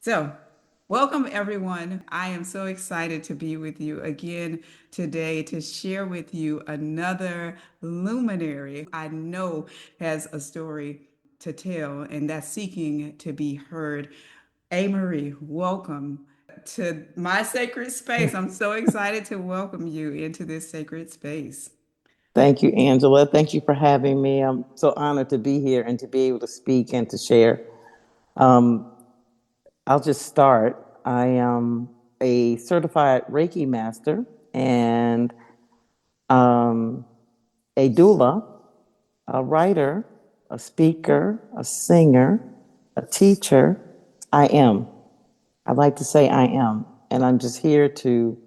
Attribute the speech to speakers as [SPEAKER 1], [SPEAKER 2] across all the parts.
[SPEAKER 1] So, welcome everyone. I am so excited to be with you again today to share with you another luminary I know has a story to tell, and that's seeking to be heard. A. Marie, welcome to my sacred space. I'm so excited to welcome you into this sacred space.
[SPEAKER 2] Thank you, Angela. Thank you for having me. I'm so honored to be here and to be able to speak and to share. Um, I'll just start. I am a certified Reiki master and um, a doula, a writer, a speaker, a singer, a teacher. I am. I like to say I am. And I'm just here to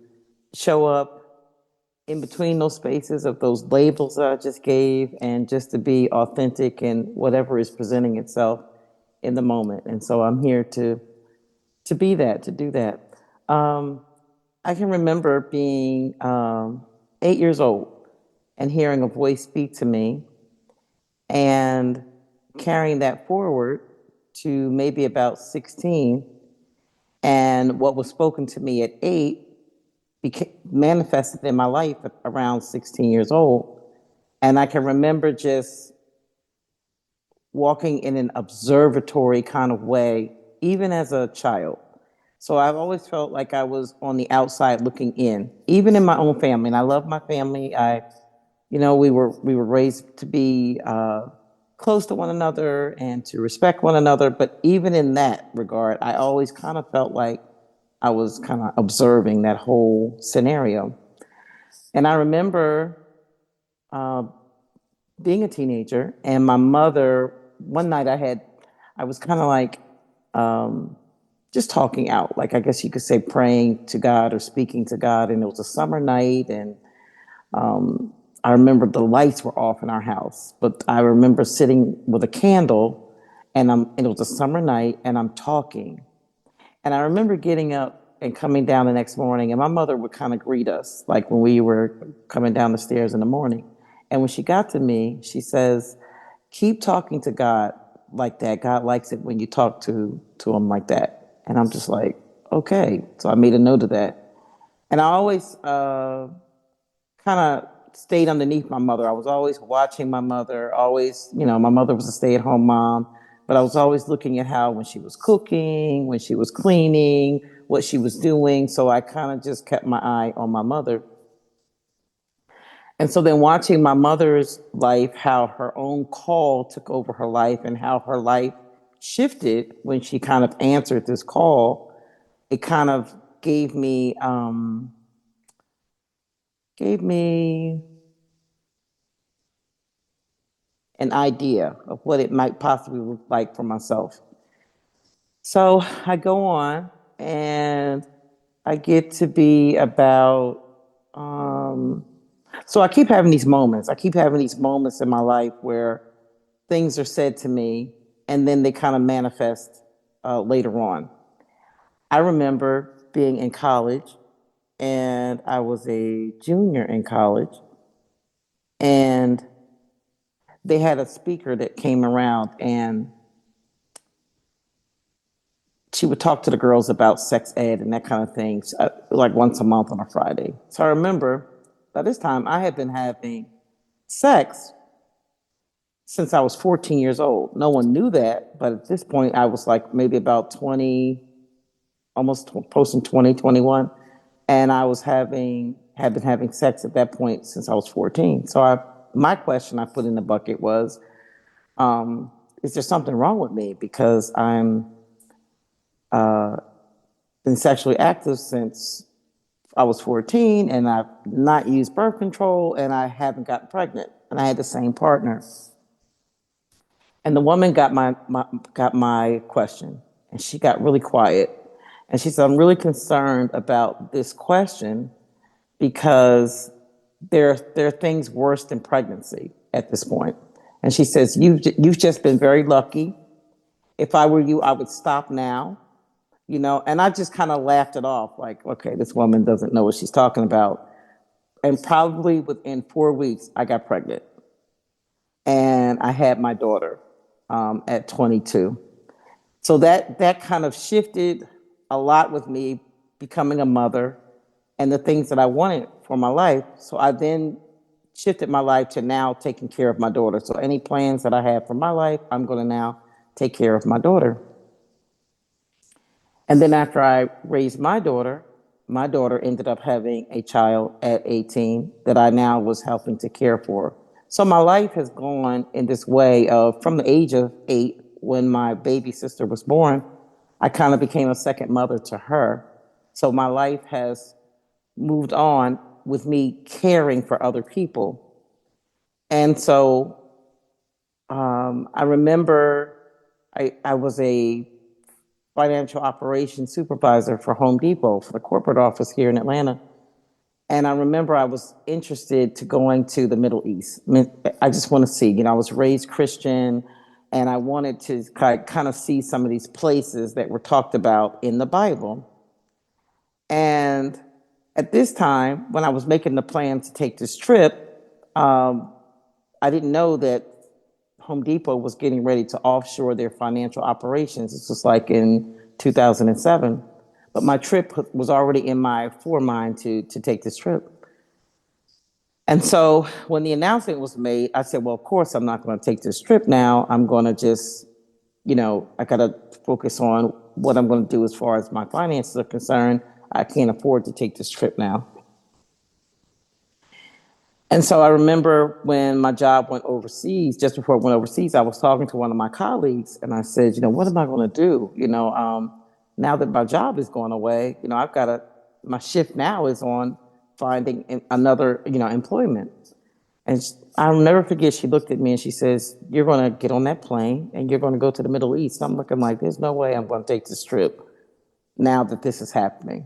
[SPEAKER 2] show up in between those spaces of those labels that I just gave and just to be authentic in whatever is presenting itself in the moment. And so I'm here to be that, to do that. Um, I can remember being 8 years old and hearing a voice speak to me and carrying that forward to maybe about 16. And what was spoken to me at 8 manifested in my life at around 16 years old. And I can remember just walking in an observatory kind of way, even as a child. So I've always felt like I was on the outside looking in, even in my own family. And I love my family. We were raised to be close to one another and to respect one another. But even in that regard, I always kind of felt like I was kind of observing that whole scenario. And I remember uh, being a teenager, and my mother, one night I was kind of like um, just talking out, like I guess you could say praying to God or speaking to God. And it was a summer night, and um, I remember the lights were off in our house, but I remember sitting with a candle, and it was a summer night, and I'm talking. And I remember getting up and coming down the next morning, and my mother would kind of greet us, like when we were coming down the stairs in the morning. And when she got to me, she says, "Keep talking to God like that. God likes it when you talk to him like that." And I'm just like, okay. So I made a note of that. And I always kind of stayed underneath my mother. I was always watching my mother, always, my mother was a stay at home mom, but I was always looking at how when she was cooking, when she was cleaning, what she was doing. So I kind of just kept my eye on my mother. And so then watching my mother's life, how her own call took over her life and how her life shifted when she kind of answered this call, it kind of gave me an idea of what it might possibly look like for myself. So I go on and I get to be about, um, so I keep having these moments. I keep having these moments in my life where things are said to me and then they kind of manifest later on. I remember being in college and I was a junior in college, and they had a speaker that came around, and she would talk to the girls about sex ed and that kind of thing, like once a month on a Friday. So I remember by this time I had been having sex since I was 14 years old. No one knew that, but at this point I was like maybe about 20, almost posting 20, 21. And had been having sex at that point since I was 14. So my question I put in the bucket was, is there something wrong with me? Because I'm been sexually active since I was 14, and I've not used birth control, and I haven't gotten pregnant, and I had the same partner. And the woman got my question, and she got really quiet, and she said, "I'm really concerned about this question because there are things worse than pregnancy at this point." And she says, "You've just been very lucky. If I were you, I would stop now." And I just kind of laughed it off, like, okay, this woman doesn't know what she's talking about. And probably within 4 weeks, I got pregnant, and I had my daughter at 22. So that kind of shifted a lot with me becoming a mother and the things that I wanted for my life. So I then shifted my life to now taking care of my daughter. So any plans that I have for my life, I'm going to now take care of my daughter. And then after I raised my daughter ended up having a child at 18 that I now was helping to care for. So my life has gone in this way of from the age of 8, when my baby sister was born, I kind of became a second mother to her. So my life has moved on with me caring for other people. And so I remember I was a financial operations supervisor for Home Depot for the corporate office here in Atlanta. And I remember I was interested to going to the Middle East. I just want to see, I was raised Christian and I wanted to kind of see some of these places that were talked about in the Bible. And at this time, when I was making the plan to take this trip, I didn't know that Home Depot was getting ready to offshore their financial operations. This was like in 2007. But my trip was already in my foremind to take this trip. And so when the announcement was made, I said, well, of course, I'm not going to take this trip now. I'm going to just, I got to focus on what I'm going to do as far as my finances are concerned. I can't afford to take this trip now. And so I remember when my job went overseas, just before it went overseas, I was talking to one of my colleagues and I said, what am I going to do? Now that my job is going away, my shift now is on finding another, employment. And I'll never forget, she looked at me and she says, you're going to get on that plane and you're going to go to the Middle East. I'm looking like, there's no way I'm going to take this trip now that this is happening.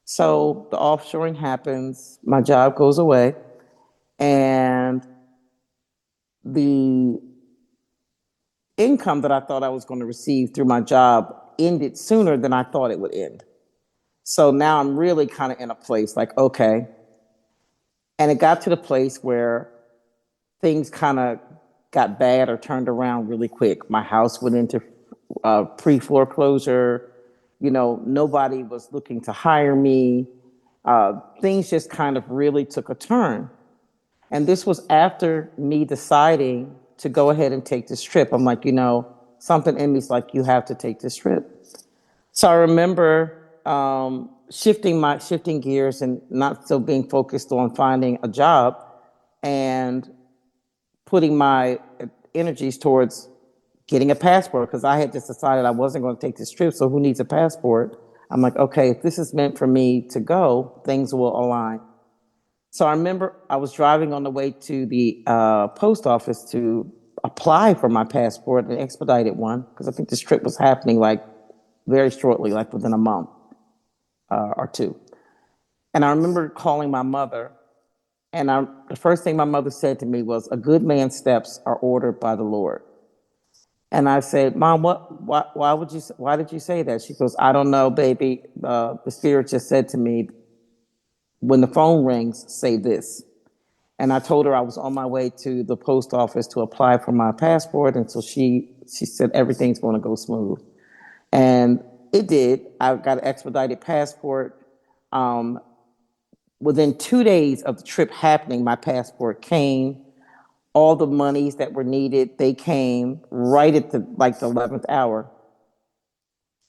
[SPEAKER 2] So the offshoring happens, my job goes away, and the income that I thought I was going to receive through my job ended sooner than I thought it would end. So now I'm really kind of in a place like, okay. And it got to the place where things kind of got bad or turned around really quick. My house went into pre-foreclosure. Nobody was looking to hire me. Things just kind of really took a turn. And this was after me deciding to go ahead and take this trip. I'm like, something in me's like, you have to take this trip. So I remember shifting gears and not so being focused on finding a job and putting my energies towards getting a passport, because I had just decided I wasn't going to take this trip. So who needs a passport? I'm like, okay, if this is meant for me to go, things will align. So I remember I was driving on the way to the post office to apply for my passport, an expedited one, because I think this trip was happening like very shortly, like within a month or two. And I remember calling my mother, and the first thing my mother said to me was, "A good man's steps are ordered by the Lord." And I said, "Mom, why did you say that?" She goes, "I don't know, baby. The Spirit just said to me, when the phone rings, say this." And I told her I was on my way to the post office to apply for my passport. And so she said, everything's going to go smooth. And it did. I got an expedited passport. Within 2 days of the trip happening, my passport came. All the monies that were needed, they came right at the 11th hour.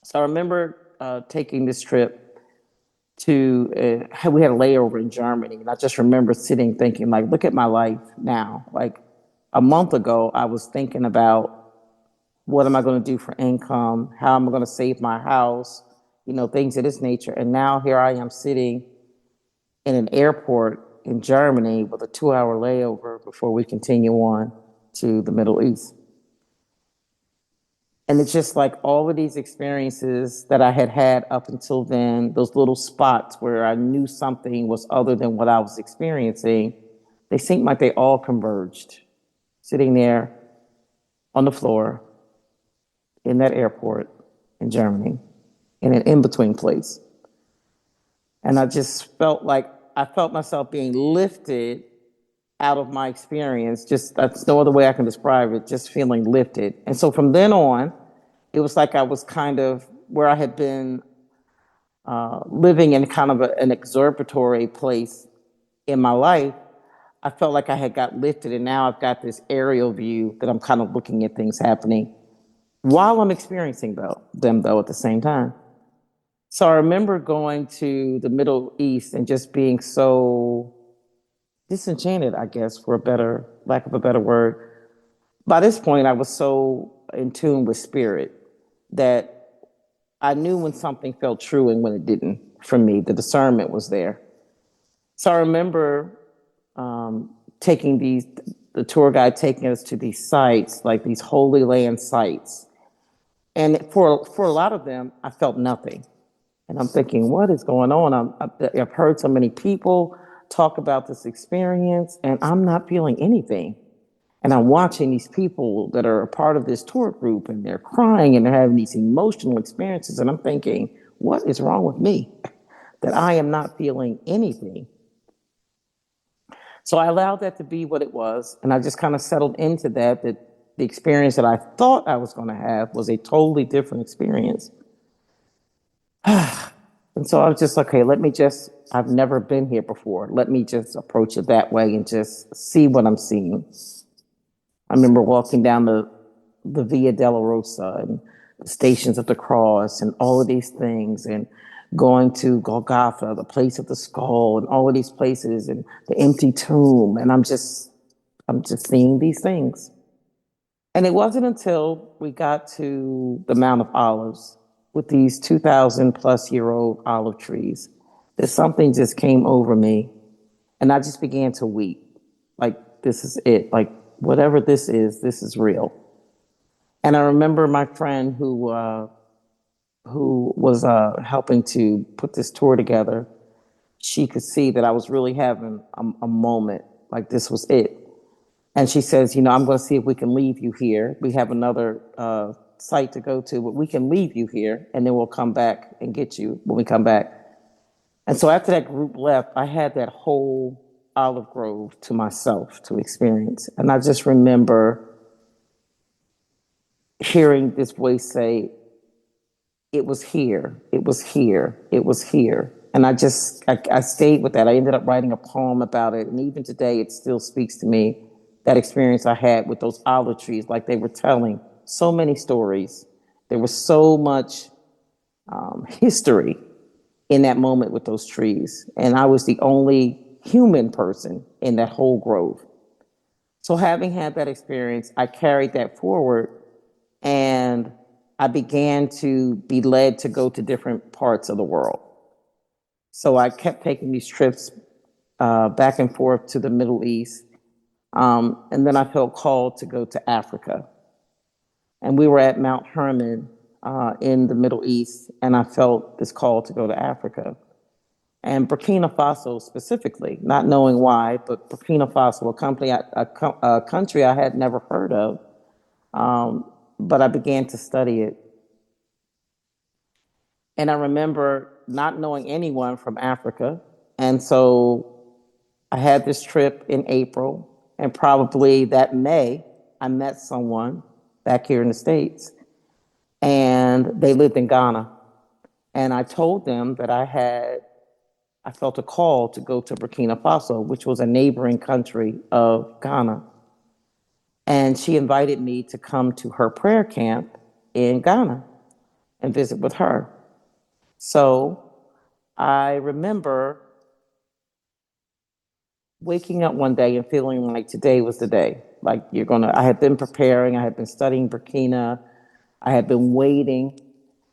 [SPEAKER 2] So I remember taking this trip to we had a layover in Germany, and I just remember sitting thinking, like, look at my life now. Like a month ago, I was thinking about what am I going to do for income, how am I going to save my house, things of this nature. And now here I am sitting in an airport in Germany with a 2-hour layover before we continue on to the Middle East. And it's just like all of these experiences that I had had up until then, those little spots where I knew something was other than what I was experiencing, they seemed like they all converged, sitting there on the floor in that airport in Germany, in an in-between place. And I just felt like I felt myself being lifted out of my experience. Just, that's no other way I can describe it, just feeling lifted. And so from then on, it was like I was kind of where I had been living in kind of an observatory place in my life. I felt like I had got lifted, and now I've got this aerial view that I'm kind of looking at things happening while I'm experiencing them though at the same time. So I remember going to the Middle East and just being so disenchanted, I guess, for a better lack of a better word. By this point, I was so in tune with spirit that I knew when something felt true and when it didn't for me. The discernment was there. So I remember taking the tour guide taking us to these sites, like these holy land sites. And for a lot of them, I felt nothing. And I'm thinking, what is going on? I've heard so many people talk about this experience, and I'm not feeling anything. And I'm watching these people that are a part of this tour group, and they're crying and they're having these emotional experiences. And I'm thinking, what is wrong with me that I am not feeling anything? So I allowed that to be what it was. And I just kind of settled into that the experience that I thought I was going to have was a totally different experience. And so I was just like, okay, I've never been here before. Let me just approach it that way and just see what I'm seeing. I remember walking down the Via Dolorosa and the Stations of the Cross and all of these things, and going to Golgotha, the place of the skull, and all of these places, and the empty tomb. And I'm just seeing these things. And it wasn't until we got to the Mount of Olives with these 2,000 plus year old olive trees that something just came over me. And I just began to weep. Like, this is it. Like, whatever this is real. And I remember my friend who was helping to put this tour together. She could see that I was really having a moment, like this was it. And she says, I'm going to see if we can leave you here. We have another site to go to, but we can leave you here, and then we'll come back and get you when we come back. And so after that group left, I had that whole olive grove to myself to experience. And I just remember hearing this voice say, it was here, it was here, it was here. And I stayed with that. I ended up writing a poem about it. And even today, it still speaks to me, that experience I had with those olive trees, like they were telling so many stories. There was so much history in that moment with those trees. And I was the only human person in that whole grove. So having had that experience, I carried that forward, and I began to be led to go to different parts of the world. So I kept taking these trips back and forth to the Middle East. And then I felt called to go to Africa. And we were at Mount Hermon in the Middle East, and I felt this call to go to Africa. And Burkina Faso specifically, not knowing why, but Burkina Faso, a country I had never heard of, but I began to study it. And I remember not knowing anyone from Africa. And so I had this trip in April, and probably that May, I met someone back here in the States, and they lived in Ghana. And I told them that I felt a call to go to Burkina Faso, which was a neighboring country of Ghana. And she invited me to come to her prayer camp in Ghana and visit with her. So I remember waking up one day and feeling like today was the day. Like I had been preparing, I had been studying Burkina, I had been waiting.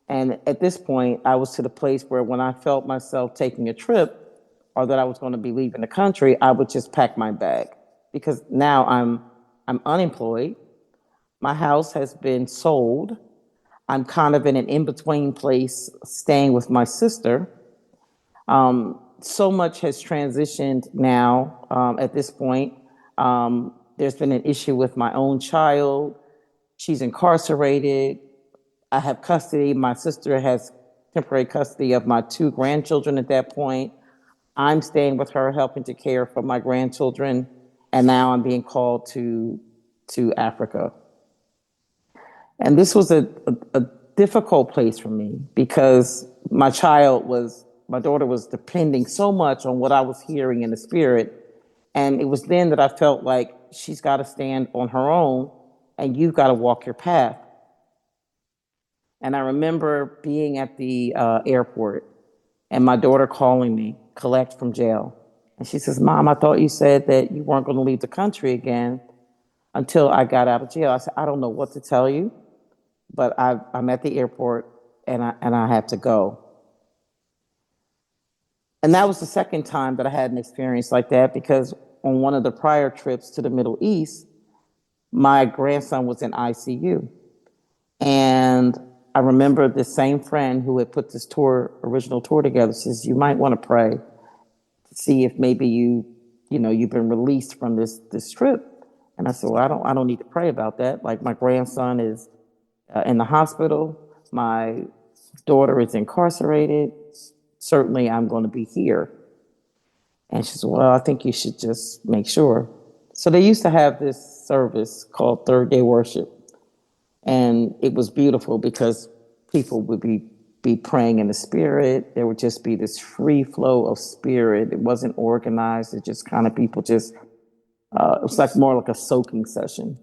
[SPEAKER 2] And at this point, I was to the place where when I felt myself taking a trip or that I was going to be leaving the country, I would just pack my bag because now I'm unemployed. My house has been sold. I'm kind of in an in-between place staying with my sister. So much has transitioned now at this point. There's been an issue with my own child. She's incarcerated. I have custody. My sister has temporary custody of my two grandchildren at that point. I'm staying with her, helping to care for my grandchildren. And now I'm being called to Africa. And this was a difficult place for me because my daughter was depending so much on what I was hearing in the spirit. And it was then that I felt like she's got to stand on her own and you've got to walk your path. And I remember being at the airport and my daughter calling me, collect from jail. And she says, Mom, I thought you said that you weren't going to leave the country again until I got out of jail. I said, I don't know what to tell you, but I'm at the airport and I have to go. And that was the second time that I had an experience like that because on one of the prior trips to the Middle East, my grandson was in ICU. And I remember the same friend who had put this original tour together, says, you might want to pray to see if maybe you've been released from this trip. And I said, well, I don't need to pray about that. Like my grandson is in the hospital. My daughter is incarcerated. Certainly I'm going to be here. And she said, well, I think you should just make sure. So they used to have this service called Third Day Worship. And it was beautiful because people would be praying in the spirit. There would just be this free flow of spirit. It wasn't organized. It just kind of people just, it was like more like a soaking session.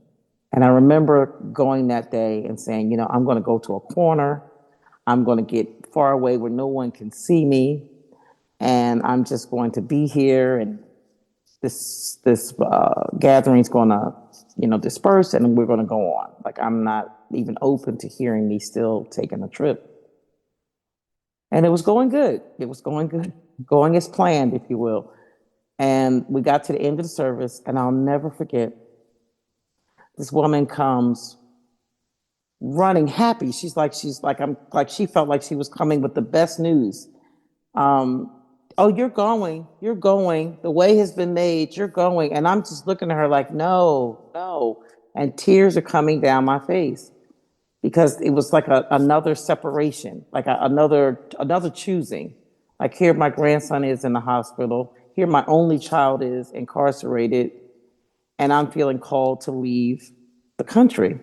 [SPEAKER 2] And I remember going that day and saying, I'm going to go to a corner. I'm going to get far away where no one can see me. And I'm just going to be here. And this gathering's going to, disperse and we're going to go on. Like I'm not even open to hearing me still taking a trip. And it was going good. It was going good, going as planned, if you will. And we got to the end of the service, and I'll never forget. This woman comes running happy. She felt like she was coming with the best news. Um, oh, you're going. The way has been made. You're going. And I'm just looking at her like, no, no. And tears are coming down my face because it was like another separation, like another choosing. Like here, my grandson is in the hospital. Here, my only child is incarcerated, and I'm feeling called to leave the country.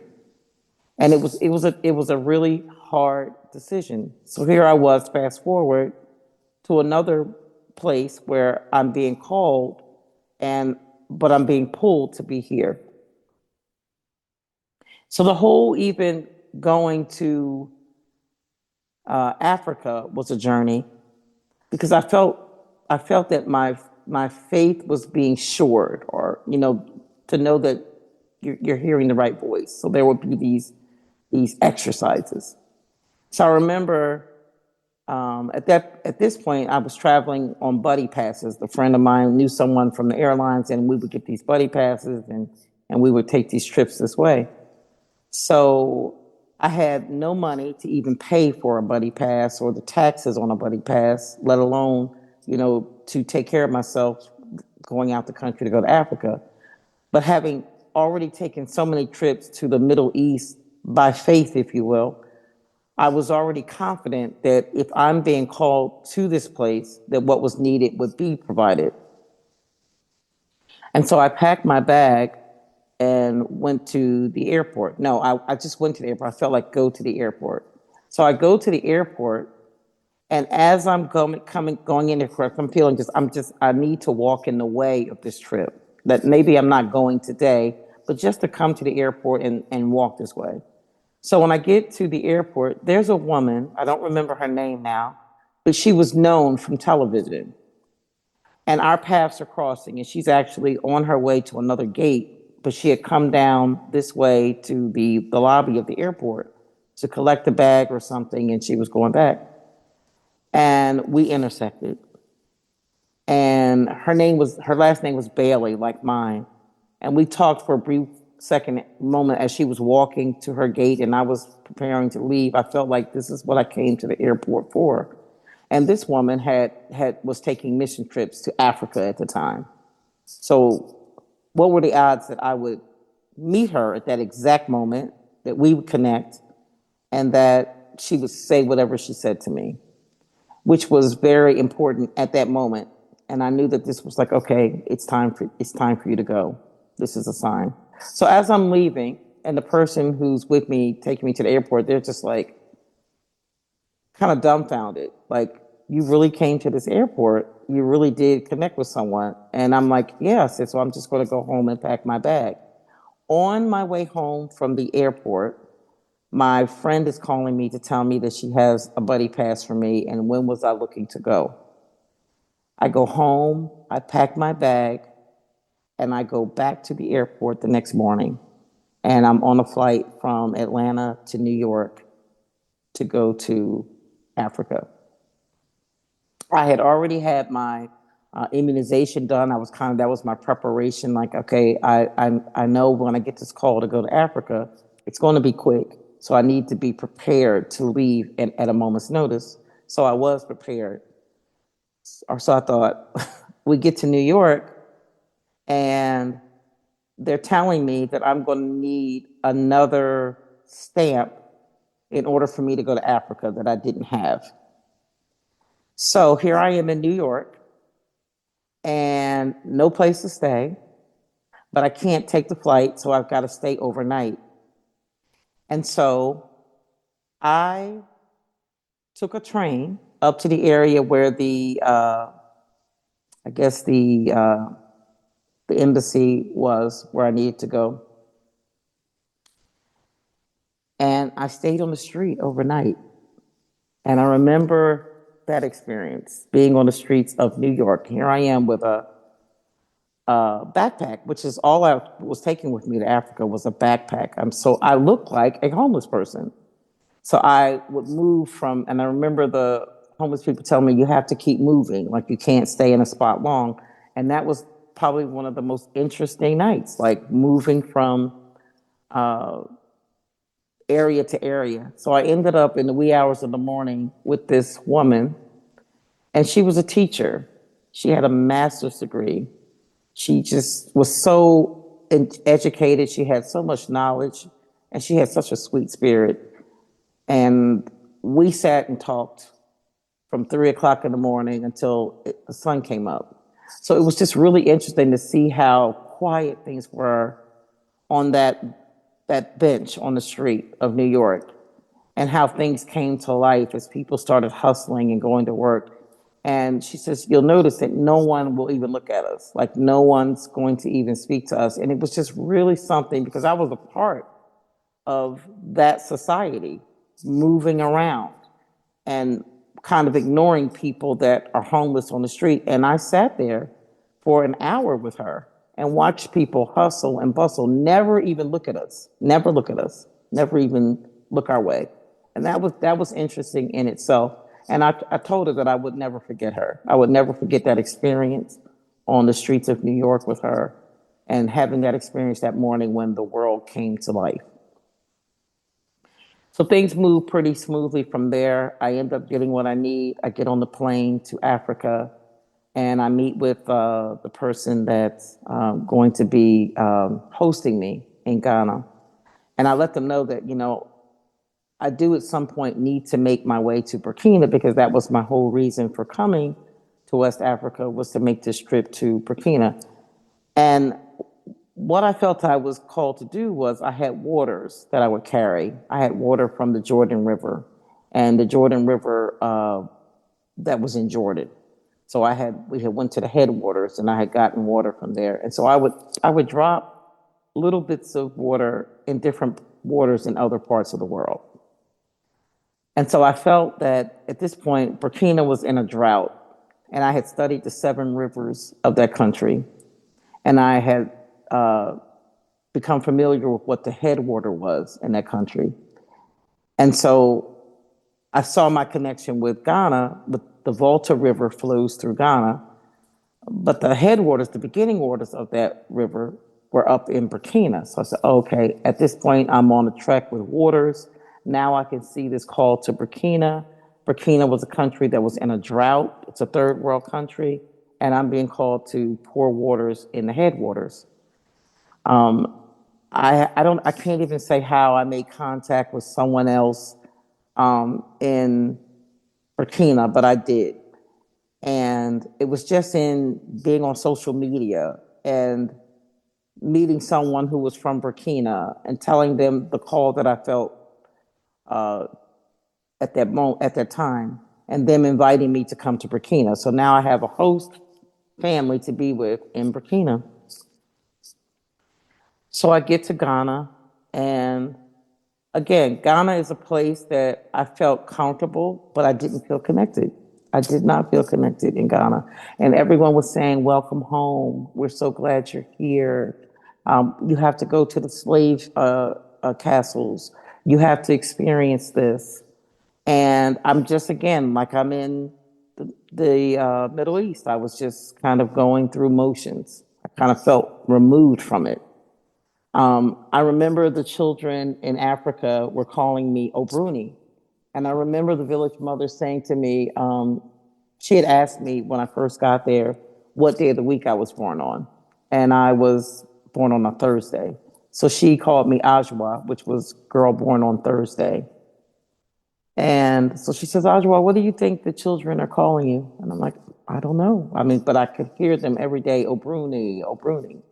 [SPEAKER 2] And it was a really hard decision. So here I was, fast forward to another place where I'm being called, and but I'm being pulled to be here. So the whole even going to Africa was a journey because I felt that my faith was being shored, or to know that you're hearing the right voice. So there would be these exercises. So I remember at this point I was traveling on buddy passes. A friend of mine knew someone from the airlines, and we would get these buddy passes, and we would take these trips this way. So I had no money to even pay for a buddy pass or the taxes on a buddy pass, let alone, to take care of myself going out the country to go to Africa. But having already taken so many trips to the Middle East by faith, if you will, I was already confident that if I'm being called to this place, that what was needed would be provided. And so I packed my bag and went to the airport. No, I just went to the airport. I felt like go to the airport. So I go to the airport, and as I'm going in there, I'm feeling I need to walk in the way of this trip. That maybe I'm not going today, but just to come to the airport and walk this way. So when I get to the airport, there's a woman, I don't remember her name now, but she was known from television. And our paths are crossing, and she's actually on her way to another gate, but she had come down this way to the lobby of the airport to collect a bag or something, and she was going back. And we intersected. And her last name was Bailey, like mine. And we talked for a brief second moment as she was walking to her gate and I was preparing to leave. I felt like this is what I came to the airport for. And this woman was taking mission trips to Africa at the time. So what were the odds that I would meet her at that exact moment, that we would connect, and that she would say whatever she said to me, which was very important at that moment. And I knew that this was like, okay, it's time for you to go. This is a sign. So as I'm leaving, and the person who's with me taking me to the airport, they're just like kind of dumbfounded. Like, you really came to this airport. You really did connect with someone. And I'm like, yes. And so I'm just going to go home and pack my bag. On my way home from the airport, my friend is calling me to tell me that she has a buddy pass for me and when was I looking to go. I go home, I pack my bag, and I go back to the airport the next morning. And I'm on a flight from Atlanta to New York to go to Africa. I had already had my immunization done. I was kind of, that was my preparation. Like, okay, I know when I get this call to go to Africa, it's going to be quick. So I need to be prepared to leave at a moment's notice. So I was prepared. Or so I thought. We get to New York and they're telling me that I'm going to need another stamp in order for me to go to Africa that I didn't have. So here I am in New York and no place to stay, but I can't take the flight, so I've got to stay overnight. And so I took a train up to the area where I guess the embassy was, where I needed to go. And I stayed on the street overnight. And I remember that experience, being on the streets of New York. Here I am with a backpack, which is all I was taking with me to Africa, was a backpack. So I looked like a homeless person. So I would move from, and I remember the homeless people telling me, you have to keep moving, like you can't stay in a spot long. And that was probably one of the most interesting nights, like moving from area to area. So I ended up in the wee hours of the morning with this woman, and she was a teacher. She had a master's degree. She just was so educated. She had so much knowledge, and she had such a sweet spirit. And we sat and talked from 3 o'clock in the morning until the sun came up. So it was just really interesting to see how quiet things were on that bench on the street of New York, and how things came to life as people started hustling and going to work. And she says, you'll notice that no one will even look at us. Like, no one's going to even speak to us. And it was just really something, because I was a part of that society, moving around and kind of ignoring people that are homeless on the street. And I sat there for an hour with her and watched people hustle and bustle, never even look at us, never look at us, never even look our way. And that was interesting in itself. And I told her that I would never forget her. I would never forget that experience on the streets of New York with her, and having that experience that morning when the world came to life. So things move pretty smoothly from there. I end up getting what I need. I get on the plane to Africa, and I meet with the person that's going to be hosting me in Ghana. And I let them know that, I do at some point need to make my way to Burkina, because that was my whole reason for coming to West Africa, was to make this trip to Burkina. And what I felt I was called to do was, I had waters that I would carry. I had water from the Jordan River, and the Jordan River that was in Jordan. So we had went to the headwaters, and I had gotten water from there. And so I would drop little bits of water in different waters in other parts of the world. And so I felt that at this point, Burkina was in a drought, and I had studied the 7 rivers of that country, and I had become familiar with what the headwater was in that country. And so I saw my connection with Ghana. With the Volta River flows through Ghana, but the headwaters, the beginning waters of that river, were up in Burkina. So I said, okay, at this point, I'm on a trek with waters. Now I can see this call to Burkina. Burkina was a country that was in a drought. It's a third world country, and I'm being called to pour waters in the headwaters. I can't even say how I made contact with someone else in Burkina, but I did. And it was just in being on social media and meeting someone who was from Burkina and telling them the call that I felt at that moment, at that time, and them inviting me to come to Burkina. So now I have a host family to be with in Burkina. So I get to Ghana, and again, Ghana is a place that I felt comfortable, but I didn't feel connected. I did not feel connected in Ghana. And everyone was saying, welcome home. We're so glad you're here. You have to go to the slave castles. You have to experience this. And I'm just, again, like I'm in the Middle East. I was just kind of going through motions. I kind of felt removed from it. I remember the children in Africa were calling me Obruni. And I remember the village mother saying to me, she had asked me when I first got there what day of the week I was born on. And I was born on a Thursday. So she called me Ajwa, which was girl born on Thursday. And so she says, Ajwa, what do you think the children are calling you? And I'm like, I don't know. I mean, but I could hear them every day, Obruni, Obruni.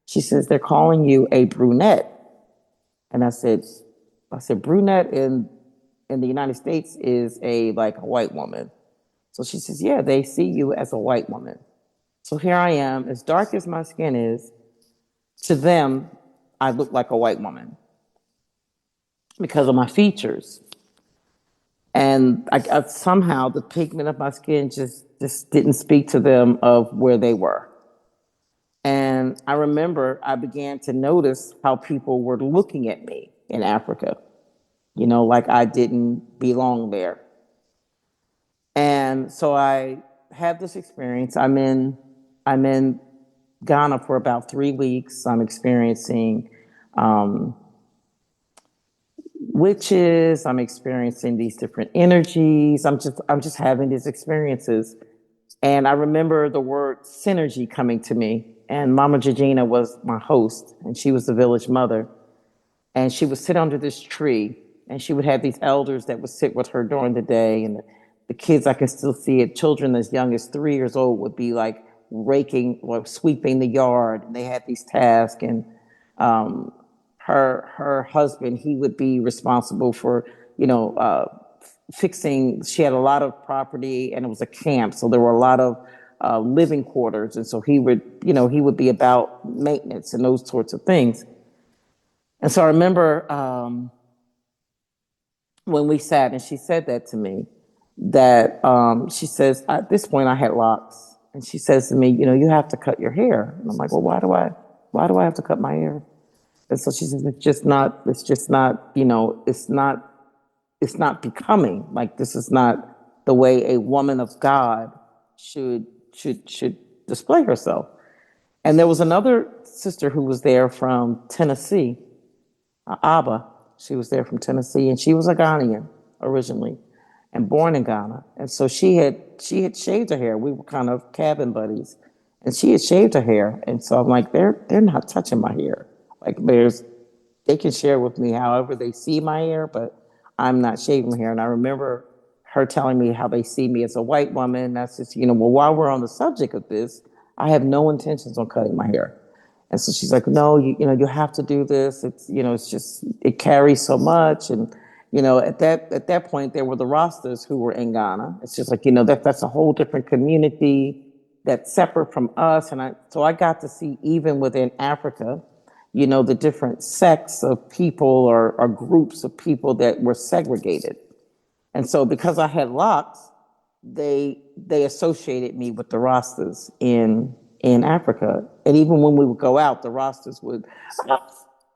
[SPEAKER 2] She says, they're calling you a brunette. And I said, brunette in the United States is like a white woman. So she says, yeah, they see you as a white woman. So here I am, as dark as my skin is, to them, I look like a white woman because of my features. And somehow the pigment of my skin just didn't speak to them of where they were. And I remember I began to notice how people were looking at me in Africa, like I didn't belong there. And so I had this experience. I'm in Ghana for about 3 weeks. I'm experiencing um, witches. I'm experiencing these different energies. I'm just having these experiences. And I remember the word synergy coming to me. And Mama Georgina was my host, and she was the village mother. And she would sit under this tree, and she would have these elders that would sit with her during the day. And the kids, I can still see it, children as young as 3 years old would be like raking or sweeping the yard. And they had these tasks. And um, her husband, he would be responsible for, fixing. She had a lot of property, and it was a camp, so there were a lot of living quarters. And so he would be about maintenance and those sorts of things. And so I remember when we sat, and she said that to me, that she says, at this point I had locks, and she says to me, you have to cut your hair. And I'm like, well, why do I have to cut my hair? And so she says, it's not becoming. Like, this is not the way a woman of God should should display herself. And there was another sister who was there from Tennessee, Abba. She was there from Tennessee, and she was a Ghanaian originally, and born in Ghana. And so she had shaved her hair. We were kind of cabin buddies, and she had shaved her hair. And so I'm like, they're not touching my hair. Like, they can share with me however they see my hair, but I'm not shaving my hair. And I remember her telling me how they see me as a white woman. And that's just, well, while we're on the subject of this, I have no intentions on cutting my hair. And so she's like, no, you have to do this. It's just, it carries so much. And, at that point, there were the Rastas who were in Ghana. It's just like, that's a whole different community that's separate from us. So I got to see, even within Africa, the different sects of people, or groups of people that were segregated. And so because I had locks, they associated me with the Rastas in Africa. And even when we would go out, the Rastas would,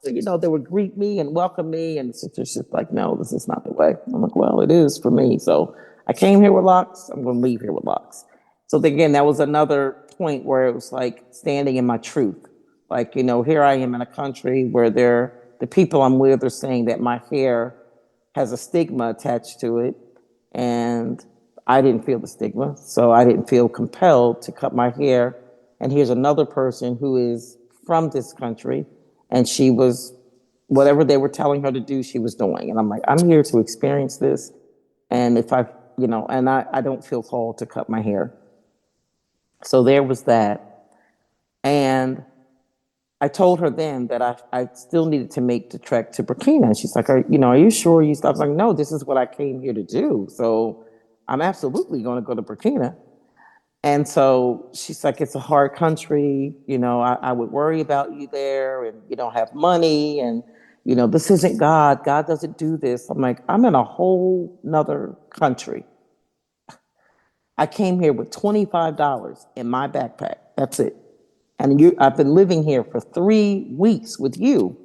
[SPEAKER 2] they would greet me and welcome me. And it's just like, no, this is not the way. I'm like, well, it is for me. So I came here with locks. I'm going to leave here with locks. So again, that was another point where it was like standing in my truth. Like, here I am in a country where the people I'm with are saying that my hair has a stigma attached to it. And I didn't feel the stigma. So I didn't feel compelled to cut my hair. And here's another person who is from this country, and she was, whatever they were telling her to do, she was doing. And I'm like, I'm here to experience this. And if I don't feel called to cut my hair. So there was that. And I told her then that I still needed to make the trek to Burkina. And she's like, are you sure you stop? I was like, no, this is what I came here to do. So I'm absolutely going to go to Burkina. And so she's like, it's a hard country. I would worry about you there, and you don't have money. And, this isn't God. God doesn't do this. I'm like, I'm in a whole nother country. I came here with $25 in my backpack. That's it. And I've been living here for 3 weeks with you,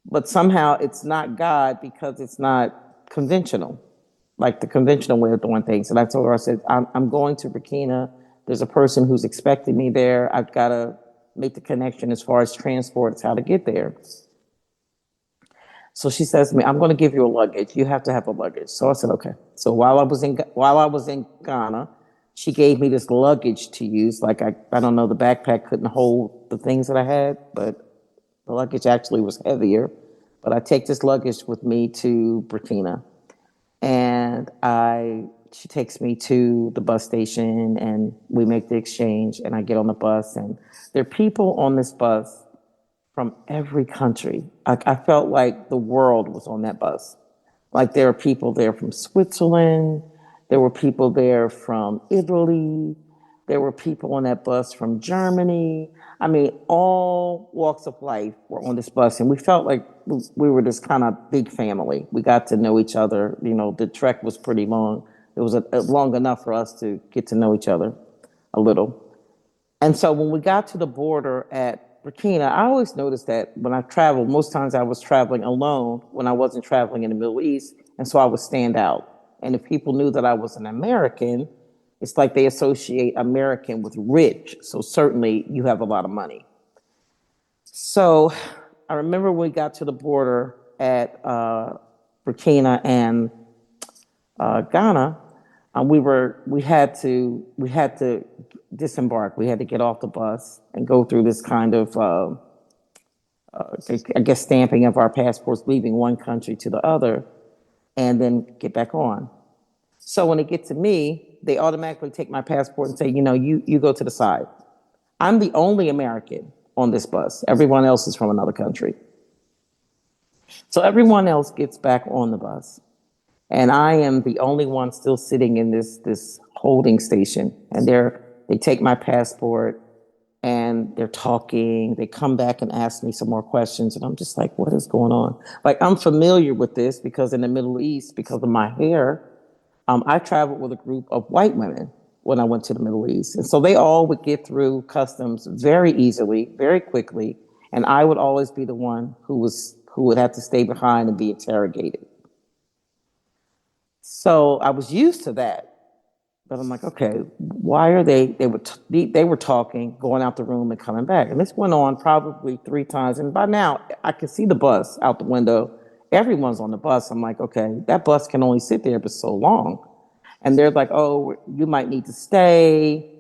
[SPEAKER 2] but somehow it's not God because it's not conventional, like the conventional way of doing things. And I told her, I said, I'm going to Burkina. There's a person who's expecting me there. I've got to make the connection as far as transport, it's how to get there. So she says to me, I'm going to give you a luggage. You have to have a luggage. So I said, okay. So while I was in Ghana, she gave me this luggage to use. Like I don't know, the backpack couldn't hold the things that I had, but the luggage actually was heavier. But I take this luggage with me to Burkina, and I she takes me to the bus station, and we make the exchange, and I get on the bus, and there are people on this bus from every country. I felt like the world was on that bus. Like there were people there from Switzerland, there were people there from Italy, there were people on that bus from Germany. I mean, all walks of life were on this bus, and we felt like we were this kind of big family. We got to know each other. The trek was pretty long. It was long enough for us to get to know each other a little. And so when we got to the border at Burkina, I always noticed that when I traveled, most times I was traveling alone when I wasn't traveling in the Middle East. And so I would stand out. And if people knew that I was an American, it's like they associate American with rich. So certainly you have a lot of money. So I remember when we got to the border at Burkina and Ghana, we had to disembark. We had to get off the bus and go through this kind of I guess stamping of our passports, leaving one country to the other, and then get back on. So when they get to me, they automatically take my passport and say, you go to the side. I'm the only American on this bus. Everyone else is from another country. So everyone else gets back on the bus. And I am the only one still sitting in this holding station. And they take my passport, and they're talking. They come back and ask me some more questions, and I'm just like, what is going on? Like, I'm familiar with this because in the Middle East, because of my hair, I traveled with a group of white women when I went to the Middle East, and so they all would get through customs very easily, very quickly, and I would always be the one who would have to stay behind and be interrogated. So I was used to that. But I'm like, okay, why are they were talking, going out the room and coming back. And this went on probably 3 times. And by now I could see the bus out the window. Everyone's on the bus. I'm like, okay, that bus can only sit there for so long. And they're like, oh, you might need to stay.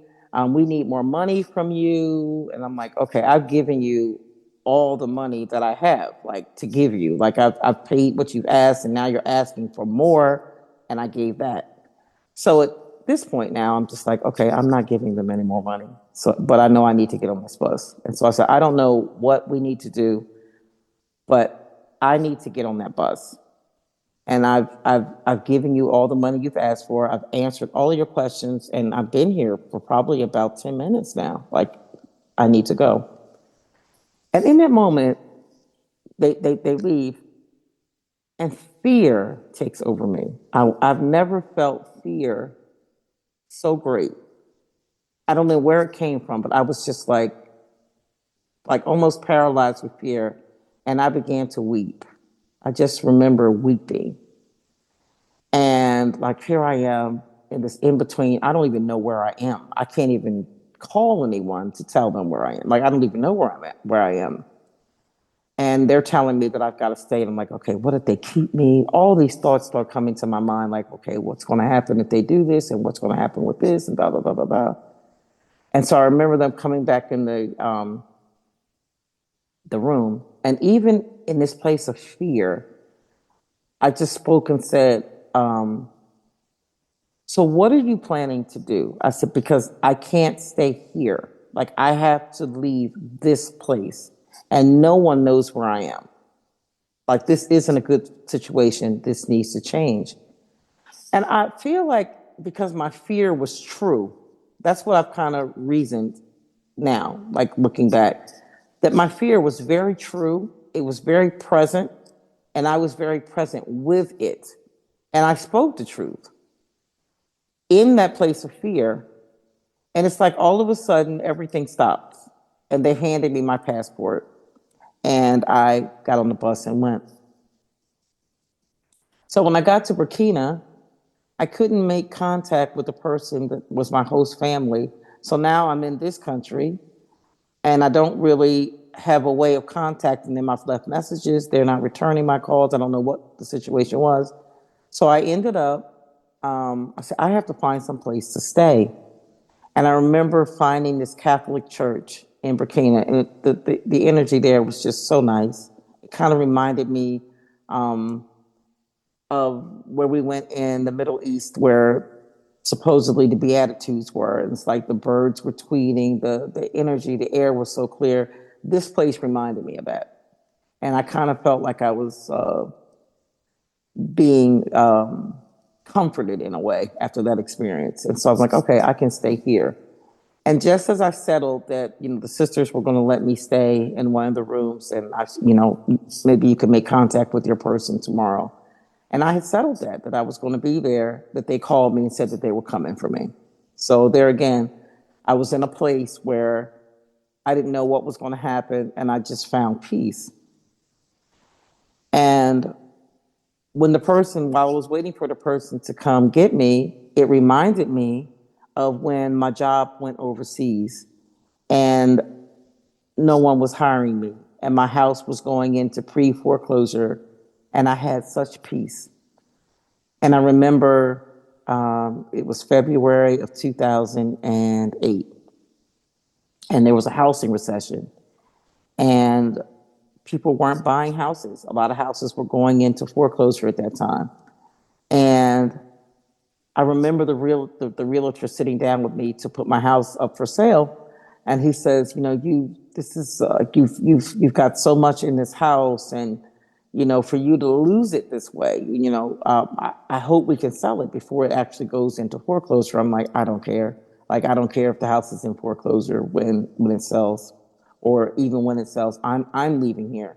[SPEAKER 2] We need more money from you. And I'm like, okay, I've given you all the money that I have, like to give you. Like I've paid what you've asked, and now you're asking for more. And I gave that. So at this point now, I'm just like, okay, I'm not giving them any more money. So, but I know I need to get on this bus. And so I said, I don't know what we need to do, but I need to get on that bus. And I've given you all the money you've asked for. I've answered all of your questions, and I've been here for probably about 10 minutes now. Like, I need to go. And in that moment, they leave, and fear takes over me. I've never felt fear so great. I don't know where it came from, but I was just like almost paralyzed with fear, and I began to weep. I just remember weeping, and like here I am in this in between. I don't even know where I am. I can't even call anyone to tell them where I am. Like I don't even know where I'm at, where I am. And they're telling me that I've got to stay. And I'm like, okay, what if they keep me? All these thoughts start coming to my mind, like, okay, what's going to happen if they do this, and what's going to happen with this, and blah blah blah blah blah. And so I remember them coming back in the room. And even in this place of fear, I just spoke and said, so what are you planning to do? I said, because I can't stay here. Like I have to leave this place. and no one knows where I am. Like, this isn't a good situation. This needs to change. And I feel like because my fear was true, that's what I've kind of reasoned now, like looking back, that my fear was very true. It was very present, and I was very present with it. And I spoke the truth in that place of fear. And it's like all of a sudden everything stopped. And they handed me my passport. And I got on the bus and went. So when I got to Burkina, I couldn't make contact with the person that was my host family. So now I'm in this country and I don't really have a way of contacting them. I've left messages. They're not returning my calls. I don't know what the situation was. So I ended up, I said, I have to find some place to stay. And I remember finding this Catholic church in Burkina, and the energy there was just so nice. It kind of reminded me of where we went in the Middle East, where supposedly the Beatitudes were. And it's like the birds were tweeting, the energy, the air was so clear. This place reminded me of that. And I kind of felt like I was being comforted in a way after that experience. And so I was like, okay, I can stay here. And just as I settled that, the sisters were going to let me stay in one of the rooms, and maybe you could make contact with your person tomorrow. And I had settled that I was going to be there, that they called me and said that they were coming for me. So there again, I was in a place where I didn't know what was going to happen, and I just found peace. And while I was waiting for the person to come get me, it reminded me of when my job went overseas and no one was hiring me, and my house was going into pre-foreclosure, and I had such peace. And I remember it was February of 2008, and there was a housing recession, and people weren't buying houses. A lot of houses were going into foreclosure at that time. And I remember the realtor sitting down with me to put my house up for sale, and he says, you've got so much in this house, and for you to lose it this way, I hope we can sell it before it actually goes into foreclosure. I'm like, I don't care. Like, I don't care if the house is in foreclosure when it sells, or even when it sells. I'm leaving here.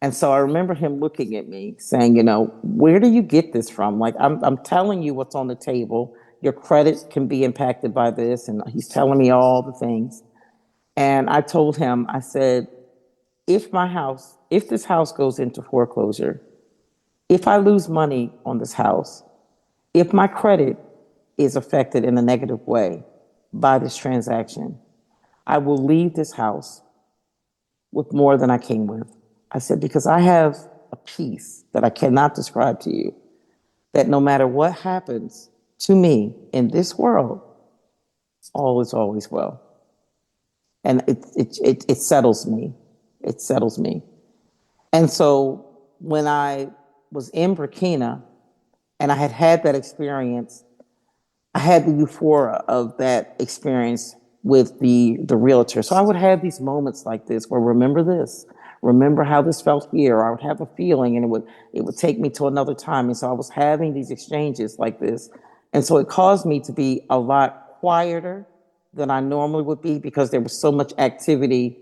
[SPEAKER 2] And so I remember him looking at me saying, where do you get this from? Like, I'm telling you what's on the table. Your credit can be impacted by this. And he's telling me all the things. And I told him, I said, if this house goes into foreclosure, if I lose money on this house, if my credit is affected in a negative way by this transaction, I will leave this house with more than I came with. I said, because I have a peace that I cannot describe to you, that no matter what happens to me in this world, all is always well. And it settles me. It settles me. And so when I was in Burkina and I had that experience, I had the euphoria of that experience with the realtor. So I would have these moments like this where, remember this, remember how this felt here. Or I would have a feeling, and it would take me to another time. And so I was having these exchanges like this. And so it caused me to be a lot quieter than I normally would be, because there was so much activity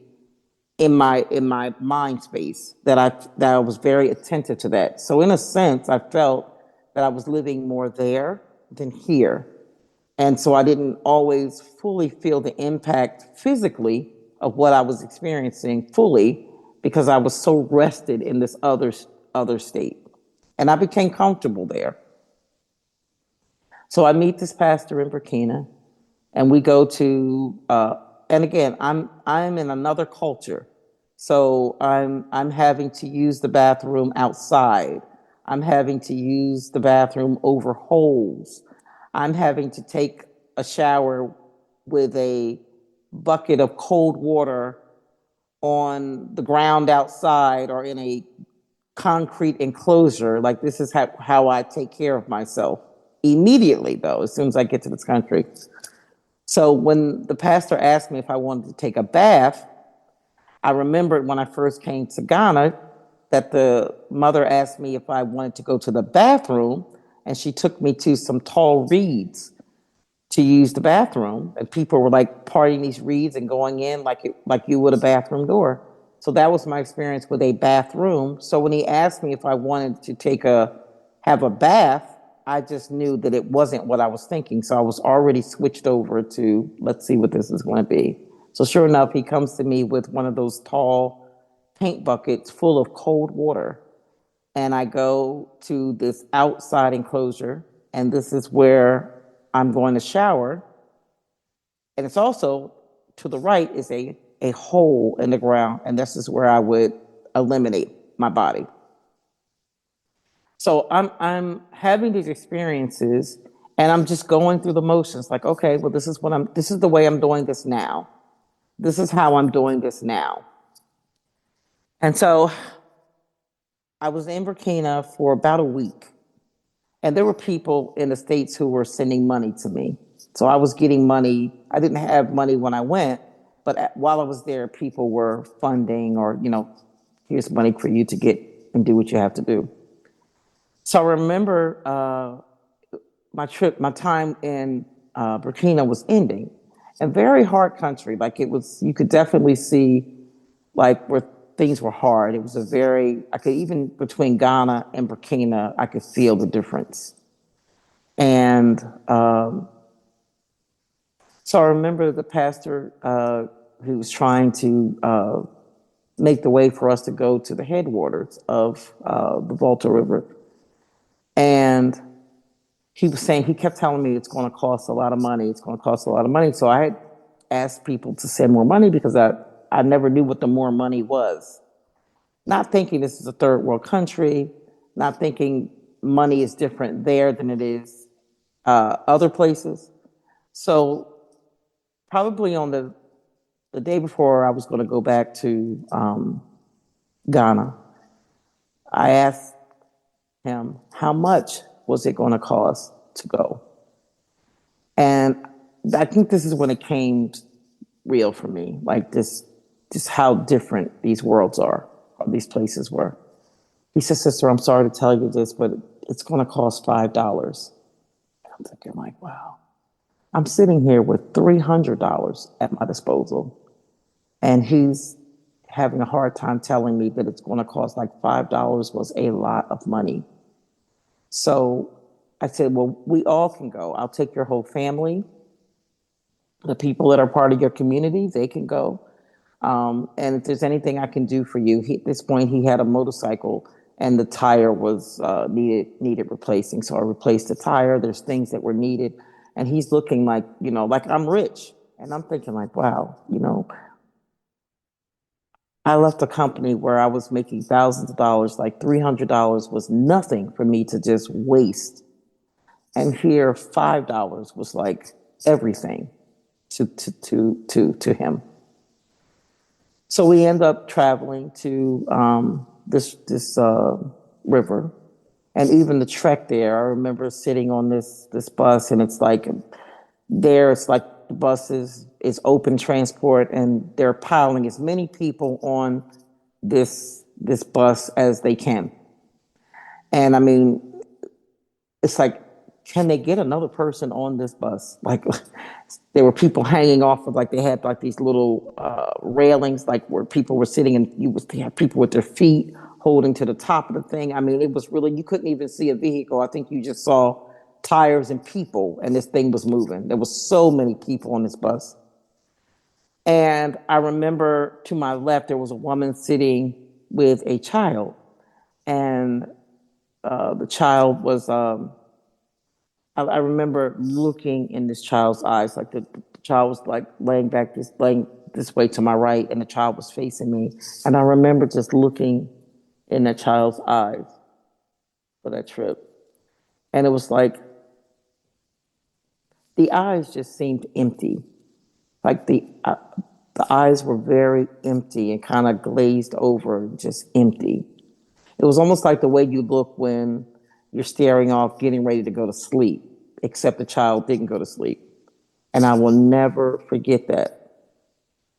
[SPEAKER 2] in my mind space that I was very attentive to that. So in a sense, I felt that I was living more there than here. And so I didn't always fully feel the impact physically of what I was experiencing fully, because I was so rested in this other state. And I became comfortable there. So I meet this pastor in Burkina, and we go to, and again, I'm in another culture. So I'm having to use the bathroom outside. I'm having to use the bathroom over holes. I'm having to take a shower with a bucket of cold water on the ground outside, or in a concrete enclosure. Like, this is how I take care of myself immediately, though, as soon as I get to this country. So when the pastor asked me if I wanted to take a bath, I remembered when I first came to Ghana that the mother asked me if I wanted to go to the bathroom, and she took me to some tall reeds to use the bathroom, and people were like parting these reeds and going in like you would a bathroom door. So that was my experience with a bathroom. So when he asked me if I wanted to have a bath, I just knew that it wasn't what I was thinking. So I was already switched over to let's see what this is going to be. So sure enough, he comes to me with one of those tall paint buckets full of cold water, and I go to this outside enclosure, and this is where I'm going to shower. And it's also to the right is a hole in the ground, and this is where I would eliminate my body. So I'm having these experiences, and I'm just going through the motions. Like, okay, well, this is the way I'm doing this now. This is how I'm doing this now. And so I was in Burkina for about a week. And there were people in the States who were sending money to me. So I was getting money. I didn't have money when I went, but while I was there, people were funding or, here's money for you to get and do what you have to do. So I remember my time in Burkina was ending. A very hard country. Like it was, you could definitely see like where things were hard. It was I could even between Ghana and Burkina, I could feel the difference. And so I remember the pastor who was trying to make the way for us to go to the headwaters of the Volta River. And he was saying, he kept telling me it's going to cost a lot of money. It's going to cost a lot of money. So I had asked people to send more money because I never knew what the more money was. Not thinking this is a third world country, not thinking money is different there than it is other places. So probably on the day before I was going to go back to Ghana, I asked him how much was it going to cost to go. And I think this is when it came real for me, like this, just how different these worlds are, or these places were. He said, "Sister, I'm sorry to tell you this, but it's going to cost $5." I'm thinking, like, wow. I'm sitting here with $300 at my disposal, and he's having a hard time telling me that it's going to cost like $5 was a lot of money. So I said, well, we all can go. I'll take your whole family. The people that are part of your community, they can go. And if there's anything I can do for you, at this point he had a motorcycle and the tire was needed replacing. So I replaced the tire. There's things that were needed, and he's looking like like I'm rich, and I'm thinking like, wow, I left a company where I was making thousands of dollars. Like $300 was nothing for me to just waste, and here $5 was like everything to him. So we end up traveling to this river, and even the trek there. I remember sitting on this bus, and it's like it's like the bus is open transport, and they're piling as many people on this bus as they can. And I mean, it's like, can they get another person on this bus? Like, there were people hanging off of, like, they had like these little railings, like where people were sitting, and they had people with their feet holding to the top of the thing. I mean, it was really, you couldn't even see a vehicle. I think you just saw tires and people, and this thing was moving. There was so many people on this bus. And I remember to my left, there was a woman sitting with a child, and the child was, I remember looking in this child's eyes, like the child was like laying this way to my right, and the child was facing me. And I remember just looking in that child's eyes for that trip. And it was like the eyes just seemed empty. Like the eyes were very empty and kind of glazed over, just empty. It was almost like the way you look when you're staring off, getting ready to go to sleep, except the child didn't go to sleep. And I will never forget that.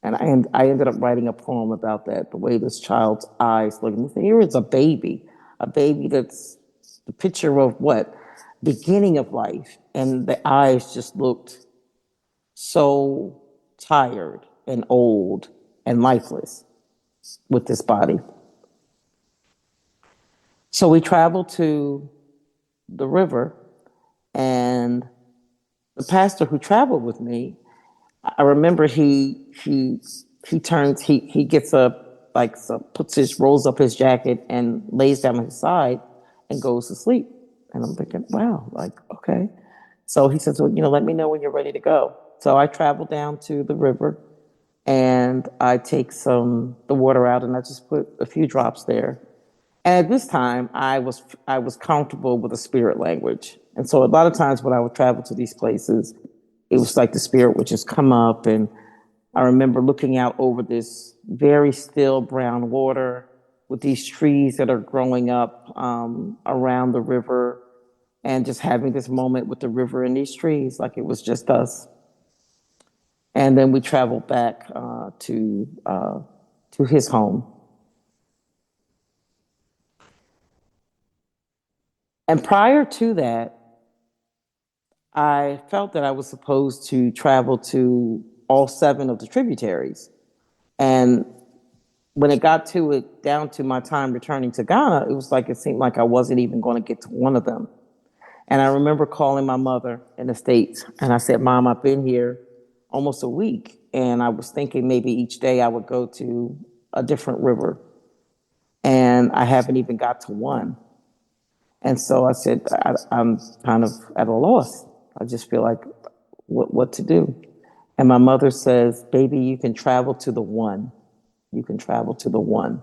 [SPEAKER 2] And I ended up writing a poem about that, the way this child's eyes look. And here is a baby that's the picture of what? Beginning of life. And the eyes just looked so tired and old and lifeless with this body. So we traveled to the river, and the pastor who traveled with me, I remember he gets up, like, so puts his rolls up his jacket and lays down on his side and goes to sleep. And I'm thinking, wow, like, okay. So he says, well, let me know when you're ready to go. So I travel down to the river, and I take the water out, and I just put a few drops there. And at this time, I was comfortable with the spirit language, and so a lot of times when I would travel to these places, it was like the spirit would just come up, and I remember looking out over this very still brown water with these trees that are growing up around the river, and just having this moment with the river and these trees, like it was just us. And then we traveled back to his home. And prior to that, I felt that I was supposed to travel to all seven of the tributaries. And when it got to it down to my time returning to Ghana, it was like it seemed like I wasn't even going to get to one of them. And I remember calling my mother in the States, and I said, Mom, I've been here almost a week, and I was thinking maybe each day I would go to a different river, and I haven't even got to one. And so I said, I'm kind of at a loss. I just feel like what to do. And my mother says, baby, you can travel to the one. You can travel to the one.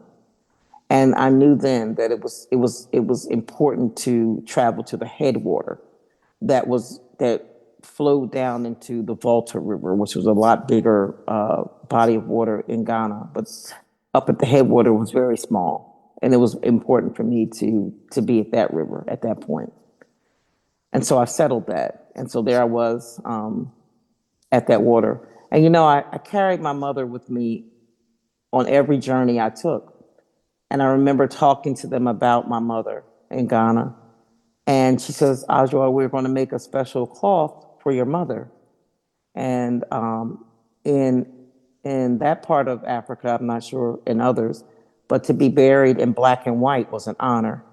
[SPEAKER 2] And I knew then that it was important to travel to the headwater that flowed down into the Volta River, which was a lot bigger body of water in Ghana. But up at the headwater was very small, and it was important for me to be at that river at that point. And so I settled that, and so there I was at that water. And I carried my mother with me on every journey I took. And I remember talking to them about my mother in Ghana. And she says, Ajwa, we're going to make a special cloth for your mother. And in that part of Africa, I'm not sure in others, but to be buried in black and white was an honor.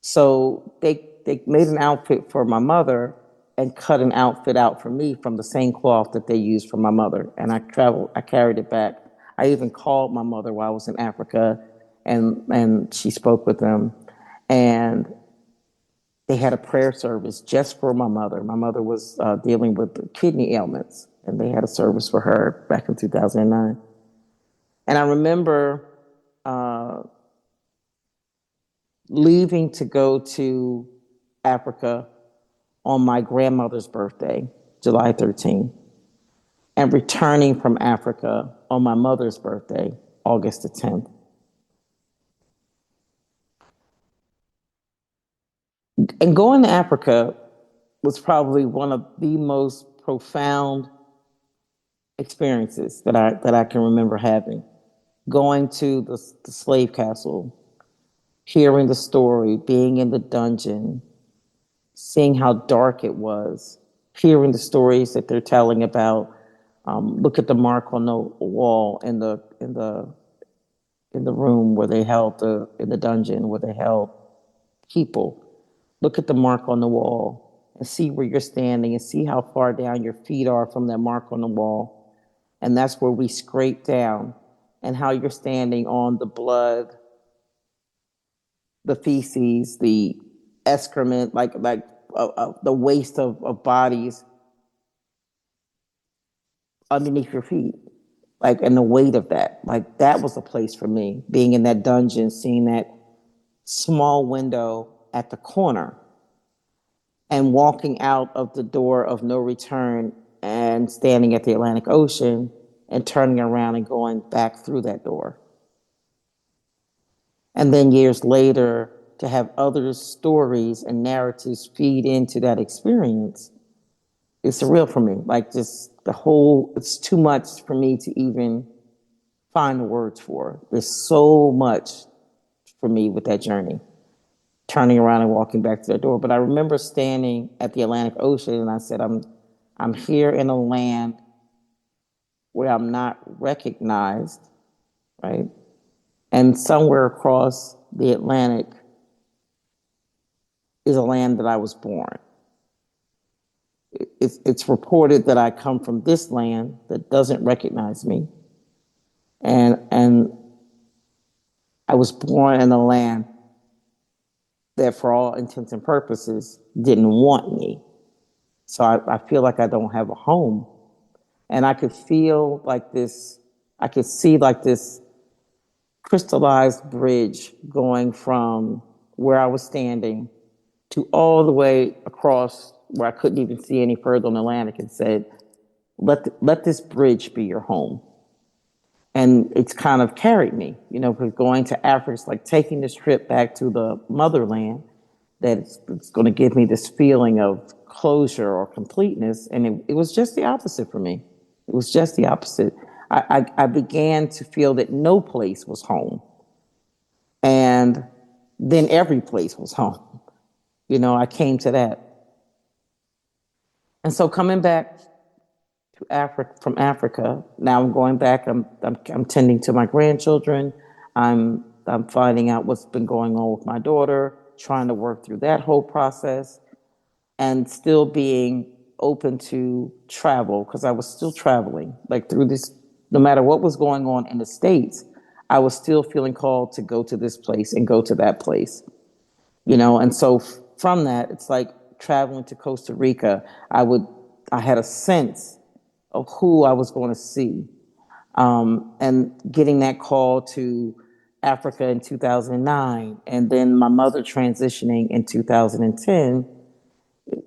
[SPEAKER 2] So they made an outfit for my mother and cut an outfit out for me from the same cloth that they used for my mother. And I carried it back. I even called my mother while I was in Africa, and she spoke with them. And they had a prayer service just for my mother. My mother was dealing with kidney ailments, and they had a service for her back in 2009. And I remember uh, leaving to go to Africa on my grandmother's birthday, July 13th, and returning from Africa on my mother's birthday, August the 10th. And going to Africa was probably one of the most profound experiences that I can remember having. Going to the slave castle, hearing the story, being in the dungeon, seeing how dark it was, hearing the stories that they're telling about. Look at the mark on the wall in the room where they held in the dungeon where they held people. Look at the mark on the wall and see where you're standing and see how far down your feet are from that mark on the wall. And that's where we scrape down, and how you're standing on the blood, the feces, the excrement, the waste of bodies underneath your feet. Like, and the weight of that. Like, that was a place for me, being in that dungeon, seeing that small window at the corner, and walking out of the door of no return and standing at the Atlantic Ocean and turning around and going back through that door. And then years later, to have other stories and narratives feed into that experience is surreal for me. Like, just it's too much for me to even find the words for. There's so much for me with that journey, turning around and walking back to the door. But I remember standing at the Atlantic Ocean and I said, I'm here in a land where I'm not recognized, right? And somewhere across the Atlantic is a land that I was born. It's reported that I come from this land that doesn't recognize me. And I was born in a land that, for all intents and purposes, didn't want me. So I feel like I don't have a home. And I could feel like this, I could see like this crystallized bridge going from where I was standing to all the way across where I couldn't even see any further on the Atlantic, and said, let this bridge be your home. And it's kind of carried me, because going to Africa is like taking this trip back to the motherland, that it's going to give me this feeling of closure or completeness. And it was just the opposite for me. It was just the opposite. I began to feel that no place was home. And then every place was home. I came to that. And so coming back to Africa, from Africa, now I'm going back, I'm tending to my grandchildren. I'm finding out what's been going on with my daughter, trying to work through that whole process, and still being open to travel, because I was still traveling, like through this, no matter what was going on in the States, I was still feeling called to go to this place and go to that place, and so from that, it's like traveling to Costa Rica, I had a sense of who I was going to see. And getting that call to Africa in 2009, and then my mother transitioning in 2010.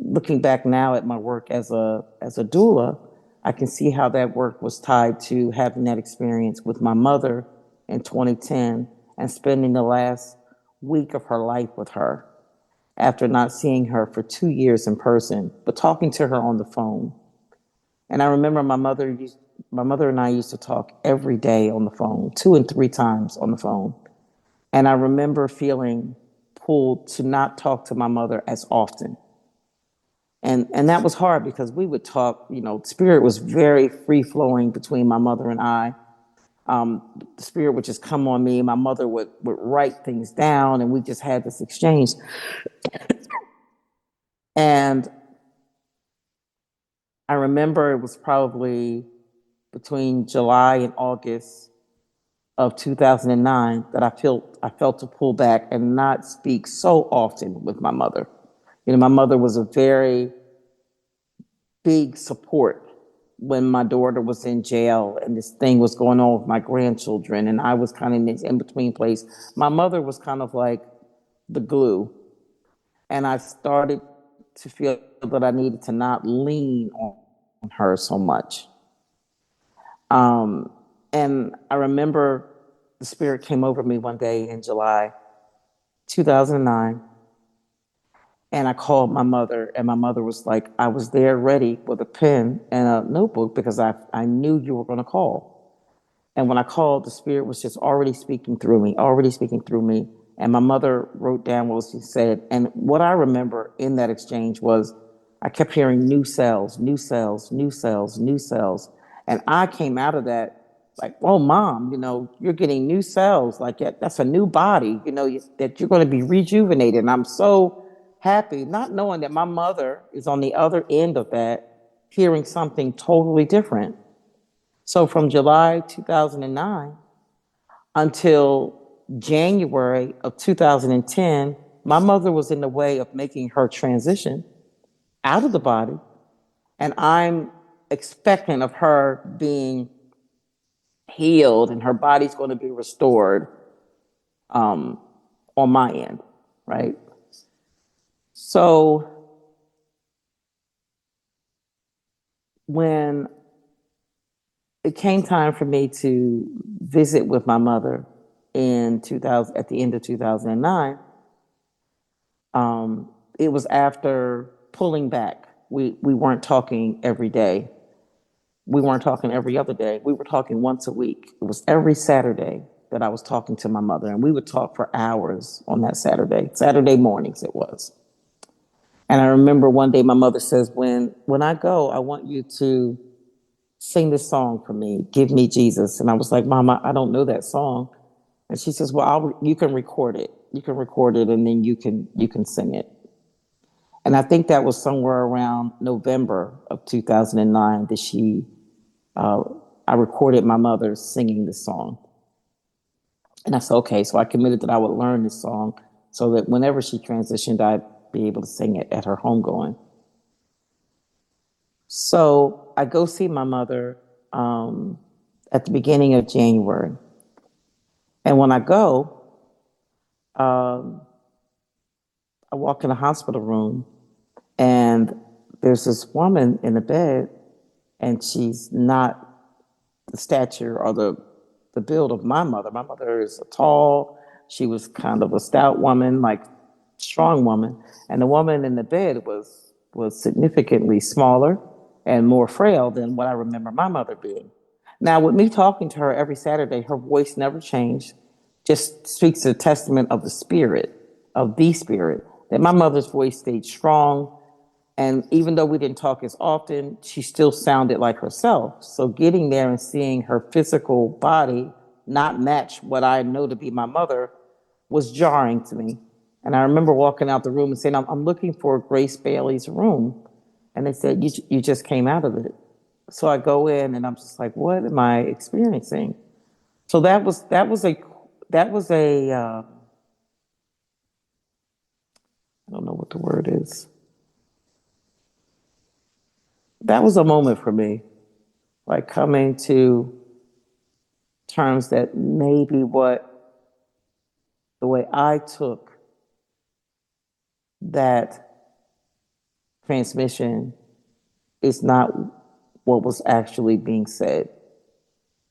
[SPEAKER 2] Looking back now at my work as a doula, I can see how that work was tied to having that experience with my mother in 2010 and spending the last week of her life with her after not seeing her for 2 years in person, but talking to her on the phone. And I remember my mother and I used to talk every day on the phone, 2 and 3 times on the phone. And I remember feeling pulled to not talk to my mother as often. And that was hard because we would talk, spirit was very free flowing between my mother and I. The spirit would just come on me. My mother would write things down, and we just had this exchange. And I remember it was probably between July and August of 2009 that I felt to pull back and not speak so often with my mother. My mother was a very big support when my daughter was in jail and this thing was going on with my grandchildren, and I was kind of in this in between place. My mother was kind of like the glue, and I started to feel that I needed to not lean on her so much. And I remember the spirit came over me one day in July 2009, and I called my mother, and my mother was like, I was there ready with a pen and a notebook because I knew you were going to call. And when I called, the spirit was just already speaking through me, already speaking through me. And my mother wrote down what she said. And what I remember in that exchange was I kept hearing new cells, new cells, new cells, new cells. And I came out of that like, oh, mom, you're getting new cells. Like, that's a new body, that you're going to be rejuvenated. And I'm so happy, not knowing that my mother is on the other end of that, hearing something totally different. So from July 2009 until January of 2010, my mother was in the way of making her transition out of the body. And I'm expectant of her being healed and her body's going to be restored on my end, right? So when it came time for me to visit with my mother in 2000, at the end of 2009, it was after pulling back. We weren't talking every day. We weren't talking every other day. We were talking once a week. It was every Saturday that I was talking to my mother, and we would talk for hours on that Saturday. Saturday mornings it was. And I remember one day my mother says, when I go, I want you to sing this song for me, Give Me Jesus. And I was like, Mama, I don't know that song. And she says, well, you can record it. You can record it and then you can sing it. And I think that was somewhere around November of 2009 that uh, I recorded my mother singing the song. And I said, okay, so I committed that I would learn this song so that whenever she transitioned, I'd be able to sing it at her homegoing. So I go see my mother at the beginning of January. And when I go, um, I walk in the hospital room and there's this woman in the bed and she's not the stature or the build of my mother. My mother is a tall, she was kind of a stout woman, like strong woman. And the woman in the bed was significantly smaller and more frail than what I remember my mother being. Now, with me talking to her every Saturday, her voice never changed, just speaks a testament of the spirit, that my mother's voice stayed strong, and even though we didn't talk as often, she still sounded like herself. So getting there and seeing her physical body not match what I know to be my mother was jarring to me. And I remember walking out the room and saying, I'm looking for Grace Bailey's room. And they said, you just came out of it. So I go in and I'm just like, what am I experiencing? So that was a I don't know what the word is. That was a moment for me, like coming to terms that maybe what the way I took that transmission is not what was actually being said,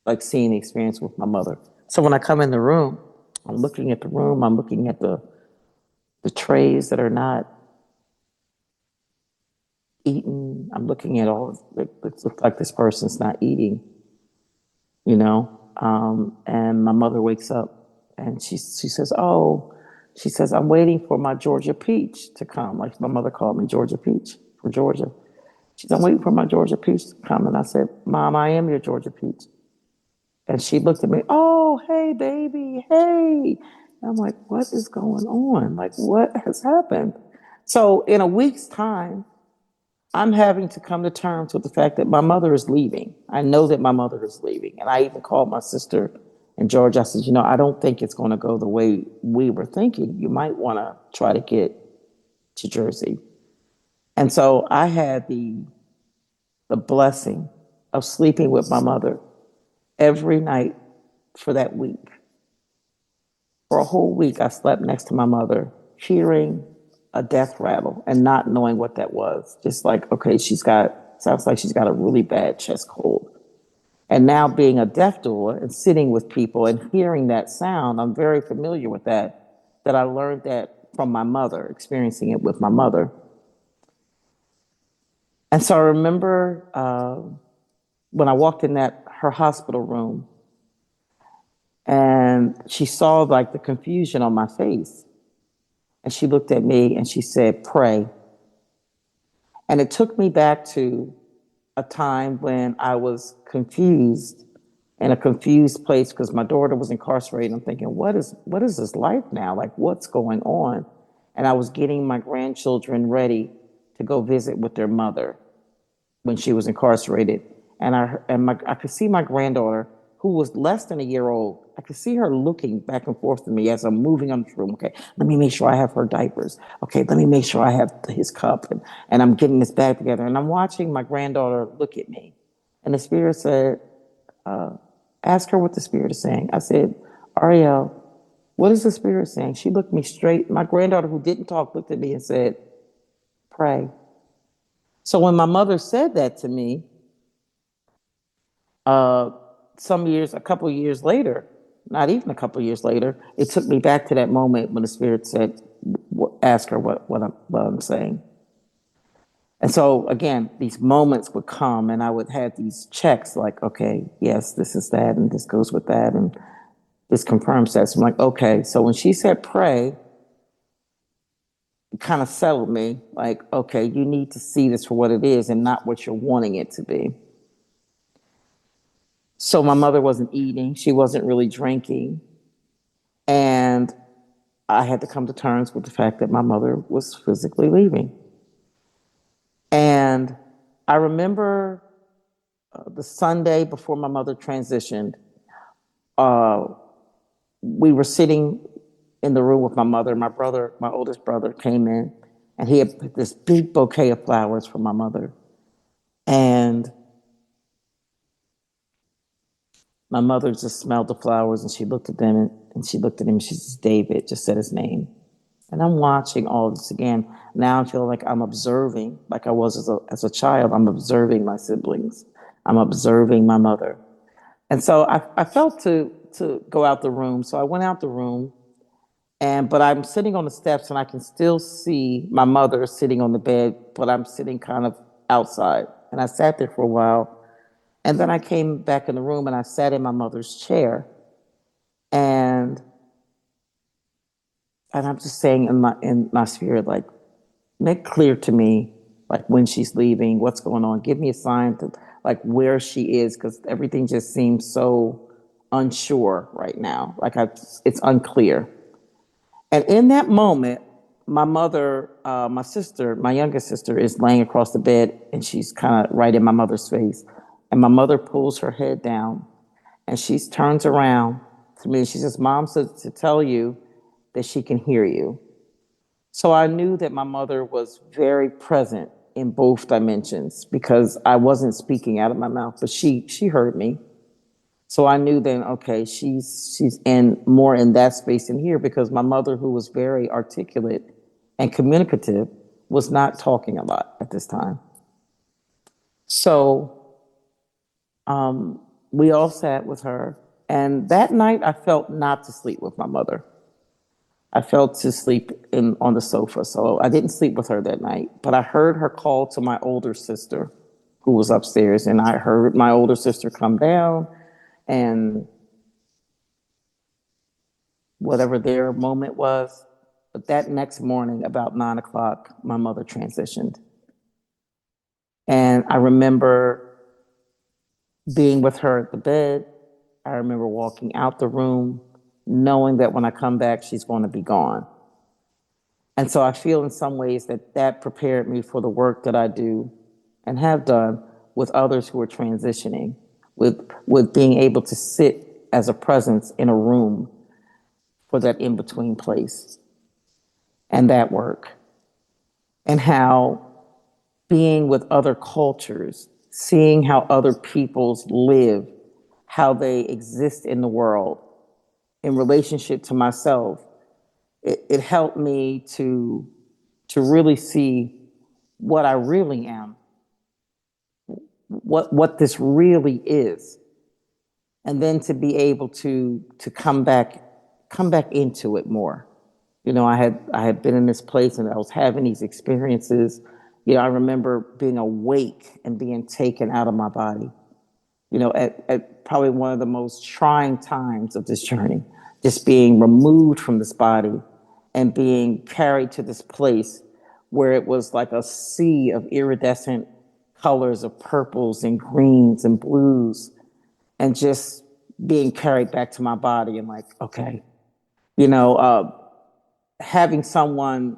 [SPEAKER 2] like seeing the experience with my mother. So when I come in the room, I'm looking at the room, I'm looking at the trays that are not eaten, I'm looking at all, it looks like this person's not eating, you know? And my mother wakes up and she says, oh, she says, I'm waiting for my Georgia peach to come. Like my mother called me Georgia peach for Georgia. She said, I'm waiting for my Georgia peach to come. And I said, Mom, I am your Georgia peach. And she looked at me, oh, hey, baby, hey. And I'm like, what is going on? Like, what has happened? So in a week's time, I'm having to come to terms with the fact that my mother is leaving. I know that my mother is leaving. And I even called my sister in Georgia. I said, I don't think it's going to go the way we were thinking. You might want to try to get to Jersey. And so I had the blessing of sleeping with my mother every night for that week. For a whole week, I slept next to my mother, hearing a death rattle and not knowing what that was. Just like, okay, sounds like she's got a really bad chest cold. And now being a deaf doula and sitting with people and hearing that sound, I'm very familiar with that I learned that from my mother, experiencing it with my mother. And so I remember when I walked in her hospital room and she saw like the confusion on my face. And she looked at me and she said, pray. And it took me back to a time when I was confused, in a confused place because my daughter was incarcerated. I'm thinking, what is this life now? Like, what's going on? And I was getting my grandchildren ready to go visit with their mother when she was incarcerated. And I could see my granddaughter, who was less than a year old. I could see her looking back and forth to me as I'm moving on the room. Okay, let me make sure I have her diapers. Okay, let me make sure I have his cup. And I'm getting this bag together. And I'm watching my granddaughter look at me. And the spirit said, ask her what the spirit is saying. I said, Ariel, what is the spirit saying? She looked me straight. My granddaughter, who didn't talk, looked at me and said, pray. So when my mother said that to me, uh, a couple of years later, not even a couple of years later, it took me back to that moment when the spirit said, ask her what I'm saying. And so again, these moments would come and I would have these checks like, okay, yes, this is that, and this goes with that, and this confirms that. So I'm like, okay. So when she said pray, it kind of settled me like, okay, you need to see this for what it is and not what you're wanting it to be. So my mother wasn't eating, she wasn't really drinking. And I had to come to terms with the fact that my mother was physically leaving. And I remember the Sunday before my mother transitioned, uh, we were sitting in the room with my mother. My brother, my oldest brother, came in and he had this big bouquet of flowers for my mother. And my mother just smelled the flowers and she looked at them and she looked at him and she says, David, just said his name. And I'm watching all this again. Now I feel like I'm observing, like I was as a child. I'm observing my siblings. I'm observing my mother. And so I felt to go out the room. So I went out the room, but I'm sitting on the steps and I can still see my mother sitting on the bed, but I'm sitting kind of outside. And I sat there for a while. And then I came back in the room and I sat in my mother's chair. And I'm just saying in my spirit, like, make clear to me, like when she's leaving, what's going on. Give me a sign to like where she is, because everything just seems so unsure right now. It's unclear. And in that moment, my mother, my sister, my youngest sister, is laying across the bed, and she's kind of right in my mother's face. And my mother pulls her head down, and she turns around to me, and she says, "Mom says to tell you that she can hear you." So I knew that my mother was very present in both dimensions because I wasn't speaking out of my mouth, but she heard me. So I knew then, okay, she's in more in that space in here because my mother, who was very articulate and communicative, was not talking a lot at this time. So we all sat with her, and that night I felt not to sleep with my mother. I fell to sleep on the sofa, so I didn't sleep with her that night. But I heard her call to my older sister, who was upstairs, and I heard my older sister come down, and whatever their moment was. But that next morning, about 9 o'clock, my mother transitioned, and I remember being with her at the bed. I remember walking out the room, knowing that when I come back, she's going to be gone. And so I feel in some ways that that prepared me for the work that I do and have done with others who are transitioning, with being able to sit as a presence in a room for that in between place and that work. And how being with other cultures, seeing how other peoples live, how they exist in the world in relationship to myself, it helped me to really see what I really am, what this really is, and then to be able to come back into it more. You know, I had been in this place and I was having these experiences. You know, I remember being awake and being taken out of my body. You know, at probably one of the most trying times of this journey, just being removed from this body and being carried to this place where it was like a sea of iridescent colors of purples and greens and blues, and just being carried back to my body and like, okay, you know, having someone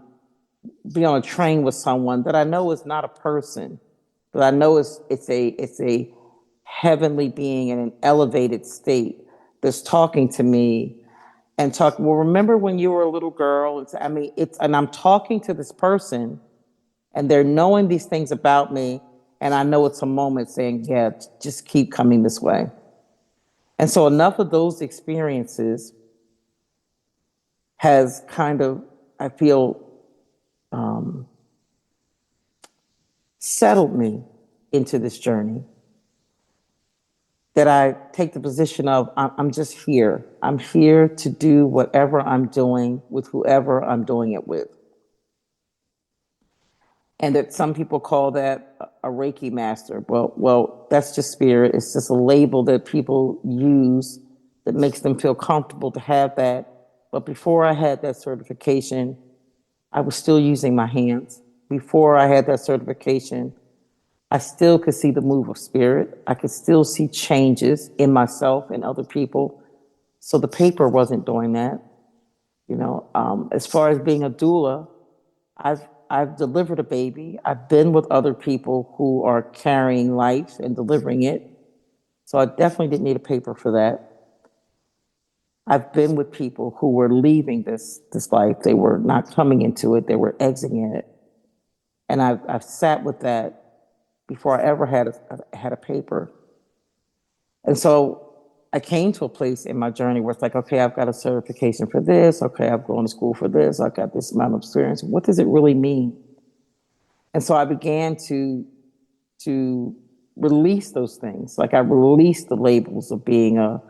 [SPEAKER 2] be on a train with someone that I know is not a person, but I know it's a heavenly being in an elevated state that's talking to me and talking. Well, remember when you were a little girl? I mean, and I'm talking to this person, and they're knowing these things about me, and I know it's a moment saying, yeah, just keep coming this way. And so enough of those experiences has kind of, I feel, settled me into this journey, that I take the position of I'm just here. I'm here to do whatever I'm doing with whoever I'm doing it with. and that some people call that a Reiki master. Well, that's just spirit. It's just a label that people use that makes them feel comfortable to have that. But before I had that certification, I was still using my hands. Before I had that certification, I still could see the move of spirit. I could still see changes in myself and other people. So the paper wasn't doing that. As far as being a doula, I've delivered a baby. I've been with other people who are carrying life and delivering it. So I definitely didn't need a paper for that. I've been with people who were leaving this life. They were not coming into it. They were exiting it. And I've sat with that before I ever had a paper. And so I came to a place in my journey where it's like, okay, I've got a certification for this. Okay, I've gone to school for this. I've got this amount of experience. What does it really mean? And so I began to release those things. Like I released the labels of being a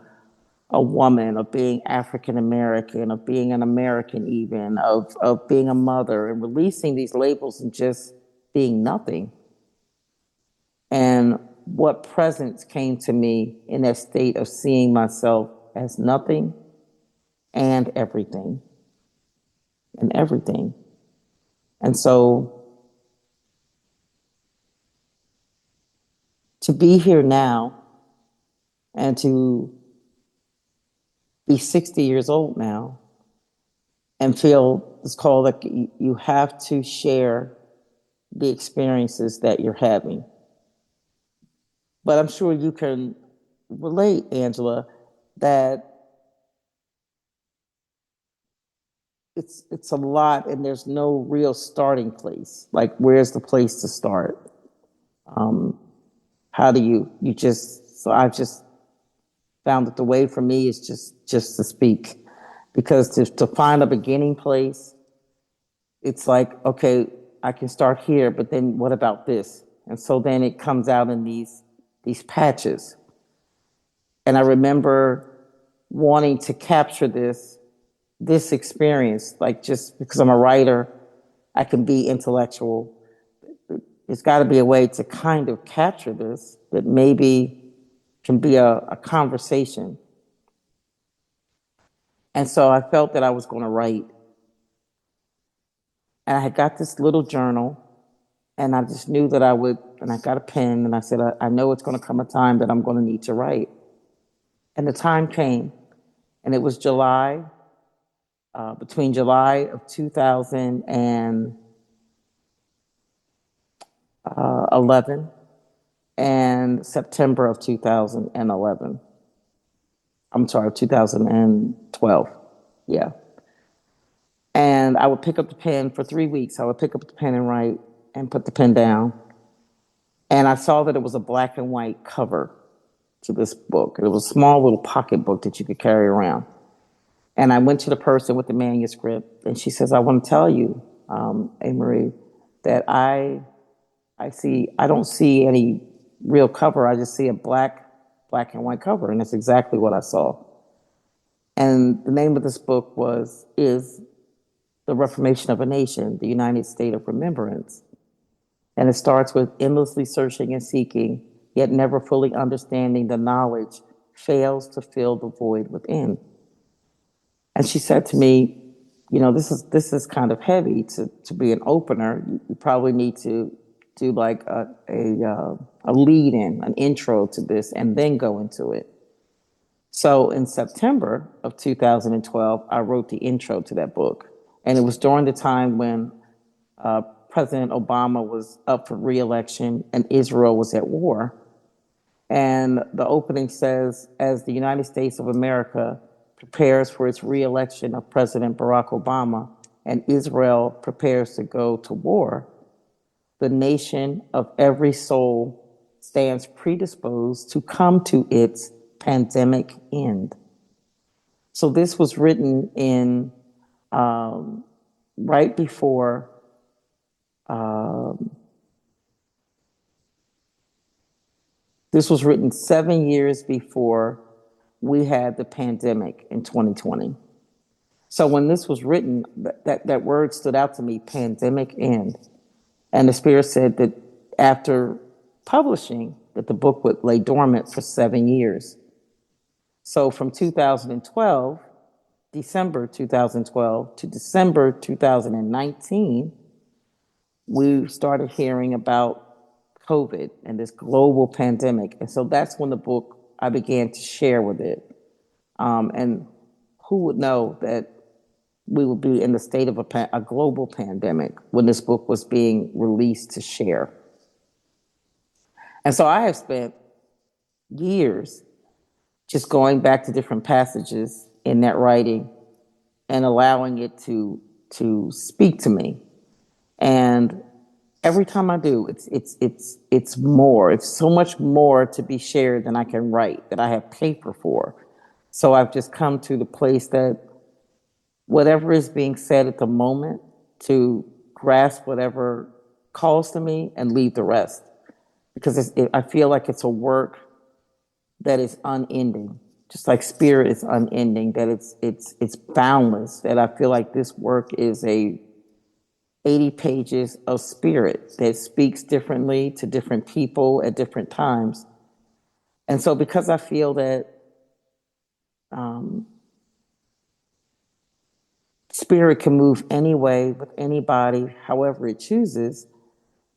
[SPEAKER 2] woman, of being African American, of being an American even, of being a mother, and releasing these labels and just being nothing. And what presence came to me in that state of seeing myself as nothing and everything and everything. And so to be here now and to be 60 years old now and feel it's called like you have to share the experiences that you're having. But I'm sure you can relate, Angela, that it's a lot and there's no real starting place. Like where's the place to start? How do you just, so I've just found that the way for me is just to speak. Because to find a beginning place, it's like, okay, I can start here, but then what about this? And so then it comes out in these patches. And I remember wanting to capture this experience, like just because I'm a writer, I can be intellectual. There's got to be a way to kind of capture this that maybe can be a conversation. And so I felt that I was going to write. And I had got this little journal, and I just knew that I would, and I got a pen, and I said, I know it's going to come a time that I'm going to need to write. And the time came, and it was July, between July of 2011 and September of 2011. I'm sorry, 2012. Yeah. And I would pick up the pen for 3 weeks. I would pick up the pen and write and put the pen down. And I saw that it was a black and white cover to this book. It was a small little pocket book that you could carry around. And I went to the person with the manuscript, and she says, I want to tell you, Marie, that I don't see any real cover. I just see a black and white cover. And that's exactly what I saw. And the name of this book is The Reformation of a Nation, the United State of Remembrance. And it starts with endlessly searching and seeking, yet never fully understanding the knowledge fails to fill the void within. And she said to me, this is kind of heavy to be an opener. You probably need to do like a lead in, an intro to this, and then go into it. So in September of 2012, I wrote the intro to that book. And it was during the time when President Obama was up for re-election and Israel was at war. And the opening says, as the United States of America prepares for its re-election of President Barack Obama and Israel prepares to go to war, the nation of every soul stands predisposed to come to its pandemic end. So this was written in right before this was written 7 years before we had the pandemic in 2020. So when this was written, that word stood out to me, pandemic end. And the spirit said that after publishing, that the book would lay dormant for 7 years. So from 2012, December 2012 to December 2019, we started hearing about COVID and this global pandemic. And so that's when the book, I began to share with it. And who would know that we would be in the state of a global pandemic when this book was being released to share. And so I have spent years just going back to different passages in that writing and allowing it to speak to me. And every time I do, it's more. It's so much more to be shared than I can write, that I have paper for. So I've just come to the place that whatever is being said at the moment, to grasp whatever calls to me and leave the rest. Because I feel like it's a work that is unending, just like spirit is unending, that it's boundless. That I feel like this work is a 80 pages of spirit that speaks differently to different people at different times. And so, because I feel that um, spirit can move any way with anybody, however it chooses,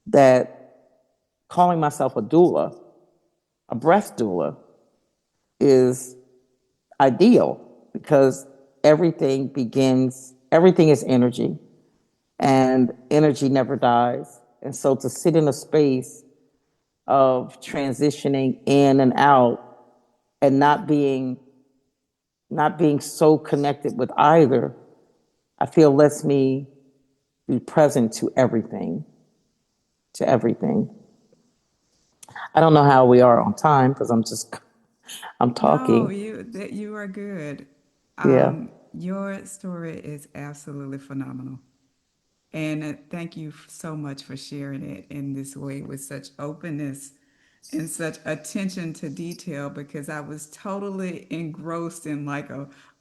[SPEAKER 2] that calling myself a doula, a breath doula, is ideal, because everything is energy, and energy never dies. And so to sit in a space of transitioning in and out and not being so connected with either, I feel lets me be present to everything, to everything. I don't know how we are on time because I'm
[SPEAKER 1] No,
[SPEAKER 2] talking.
[SPEAKER 1] you are good.
[SPEAKER 2] Yeah.
[SPEAKER 1] Your story is absolutely phenomenal. And thank you so much for sharing it in this way with such openness and such attention to detail, because I was totally engrossed in like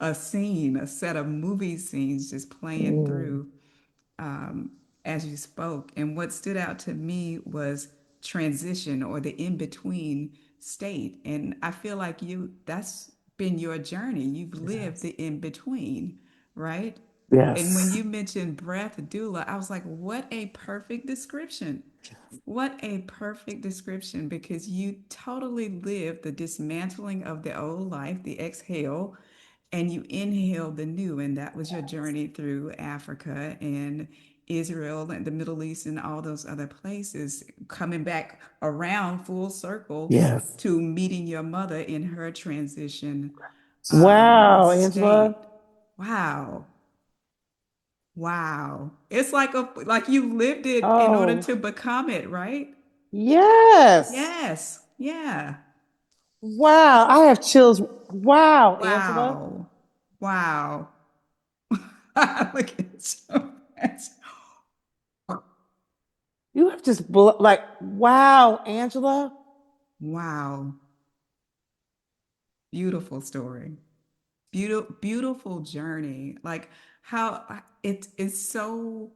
[SPEAKER 1] a scene, a set of movie scenes just playing
[SPEAKER 2] Mm,
[SPEAKER 1] through as you spoke. And what stood out to me was transition, or the in between state. And I feel like that's been your journey. You've lived
[SPEAKER 2] yes.
[SPEAKER 1] the in between, right? And when
[SPEAKER 2] Yes.
[SPEAKER 1] you mentioned breath doula, I was like, what a perfect description. What a perfect description, because you totally lived the dismantling of the old life, the exhale, and you inhale the new. And that was your journey through Africa and Israel and the Middle East and all those other places, coming back around full circle
[SPEAKER 2] Yes.
[SPEAKER 1] to meeting your mother in her transition
[SPEAKER 2] Wow, Angela.
[SPEAKER 1] state. Wow. Wow. It's like you lived it in order
[SPEAKER 2] Oh,
[SPEAKER 1] to become it, right?
[SPEAKER 2] yes.
[SPEAKER 1] Yes. Yeah.
[SPEAKER 2] Wow, I have chills. Wow, Angela.
[SPEAKER 1] Wow. Wow. Look at you.
[SPEAKER 2] You have just like, wow, Angela.
[SPEAKER 1] Wow. Beautiful story. Beautiful journey. Like how it's so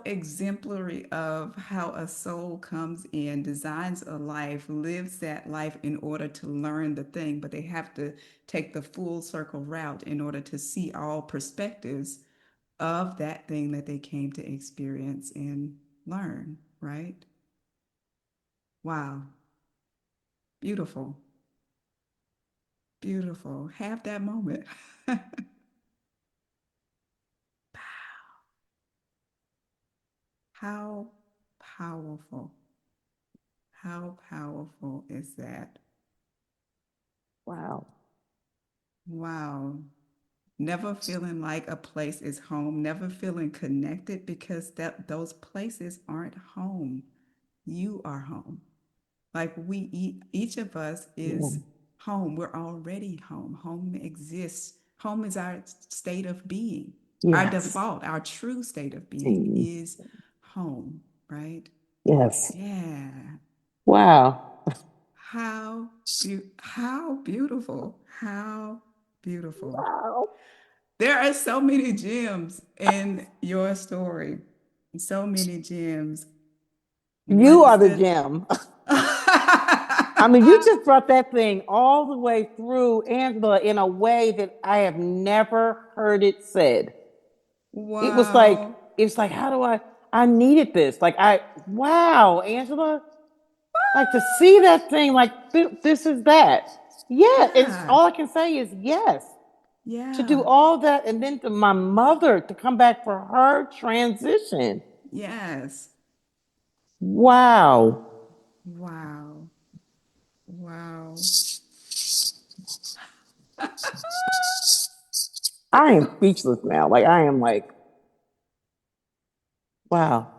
[SPEAKER 1] exemplary of how a soul comes in, designs a life, lives that life in order to learn the thing, but they have to take the full circle route in order to see all perspectives of that thing that they came to experience and learn, right? Wow. Beautiful. Beautiful. Have that moment. How powerful. How powerful is that?
[SPEAKER 2] Wow.
[SPEAKER 1] Wow. Never feeling like a place is home, never feeling connected, because those places aren't home. You are home. Like each of us
[SPEAKER 2] Yeah.
[SPEAKER 1] is home. We're already home. Home exists. Home is our state of being. Our
[SPEAKER 2] Yes.
[SPEAKER 1] default, our true state of being
[SPEAKER 2] Mm,
[SPEAKER 1] is home, right?
[SPEAKER 2] yes.
[SPEAKER 1] Yeah.
[SPEAKER 2] Wow.
[SPEAKER 1] How beautiful. How beautiful.
[SPEAKER 2] Wow.
[SPEAKER 1] There are so many gems in your story. So many gems.
[SPEAKER 2] You
[SPEAKER 1] One
[SPEAKER 2] are the
[SPEAKER 1] still.
[SPEAKER 2] gem. I mean, you just brought that thing all the way through, Angela, in a way that I have never heard it said. It was like,
[SPEAKER 1] Wow.
[SPEAKER 2] it's like, how do I needed this. Like, wow, Angela, like to see that thing, like, this is that. Yeah. It's
[SPEAKER 1] Yeah.
[SPEAKER 2] all I can say is yes. To do
[SPEAKER 1] Yeah.
[SPEAKER 2] all that. And then to my mother to come back for her transition.
[SPEAKER 1] Yes.
[SPEAKER 2] Wow.
[SPEAKER 1] Wow. Wow.
[SPEAKER 2] I am speechless now. Like, I am like, wow.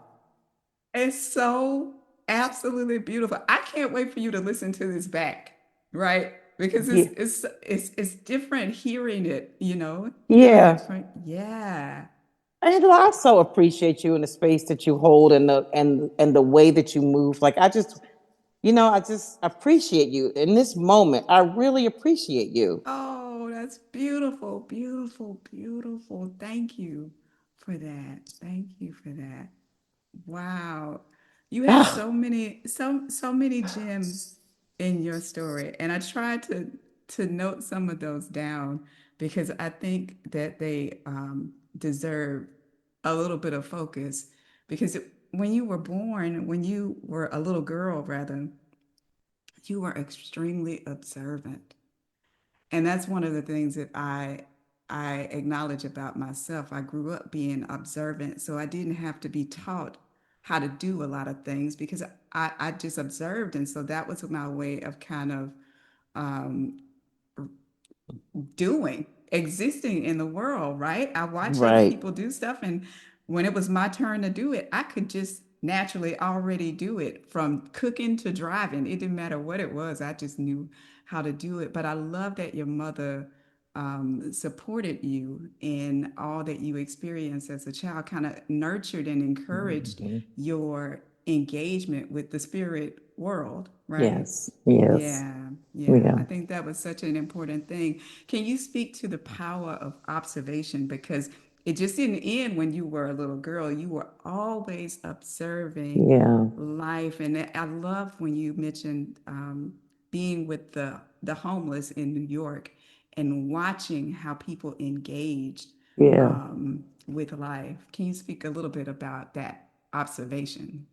[SPEAKER 1] It's so absolutely beautiful. I can't wait for you to listen to this back, right? Because
[SPEAKER 2] Yeah.
[SPEAKER 1] it's different hearing it, hearing
[SPEAKER 2] Yeah.
[SPEAKER 1] it from yeah.
[SPEAKER 2] Angela, I so appreciate you and the space that you hold and the way that you move. Like I just appreciate you in this moment. I really appreciate you.
[SPEAKER 1] Oh, that's beautiful, beautiful, beautiful. Thank you for that. Thank you for that. Wow. You have
[SPEAKER 2] Ah,
[SPEAKER 1] so many gems in your story. And I tried to note some of those down because I think that they deserve a little bit of focus because when you were born, when you were a little girl rather, you were extremely observant. And that's one of the things that I acknowledge about myself. I grew up being observant, so I didn't have to be taught how to do a lot of things because I just observed, and so that was my way of kind of um, doing, existing in the world, right? I watch other
[SPEAKER 2] right.
[SPEAKER 1] people do stuff, and when it was my turn to do it, I could just naturally already do it from cooking to driving. It didn't matter what it was, I just knew how to do it. But I love that your mother supported you in all that you experienced as a child, kind of nurtured and encouraged
[SPEAKER 2] Mhm.
[SPEAKER 1] your engagement with the spirit world, right?
[SPEAKER 2] Yes. Yes.
[SPEAKER 1] Yeah, yeah.
[SPEAKER 2] Yeah.
[SPEAKER 1] I think that was such an important thing. Can you speak to the power of observation? Because it just didn't end when you were a little girl. You were always observing
[SPEAKER 2] Yeah.
[SPEAKER 1] life. And I love when you mentioned being with the homeless in New York and watching how people engaged
[SPEAKER 2] Yeah.
[SPEAKER 1] with life. Can you speak a little bit about that observation?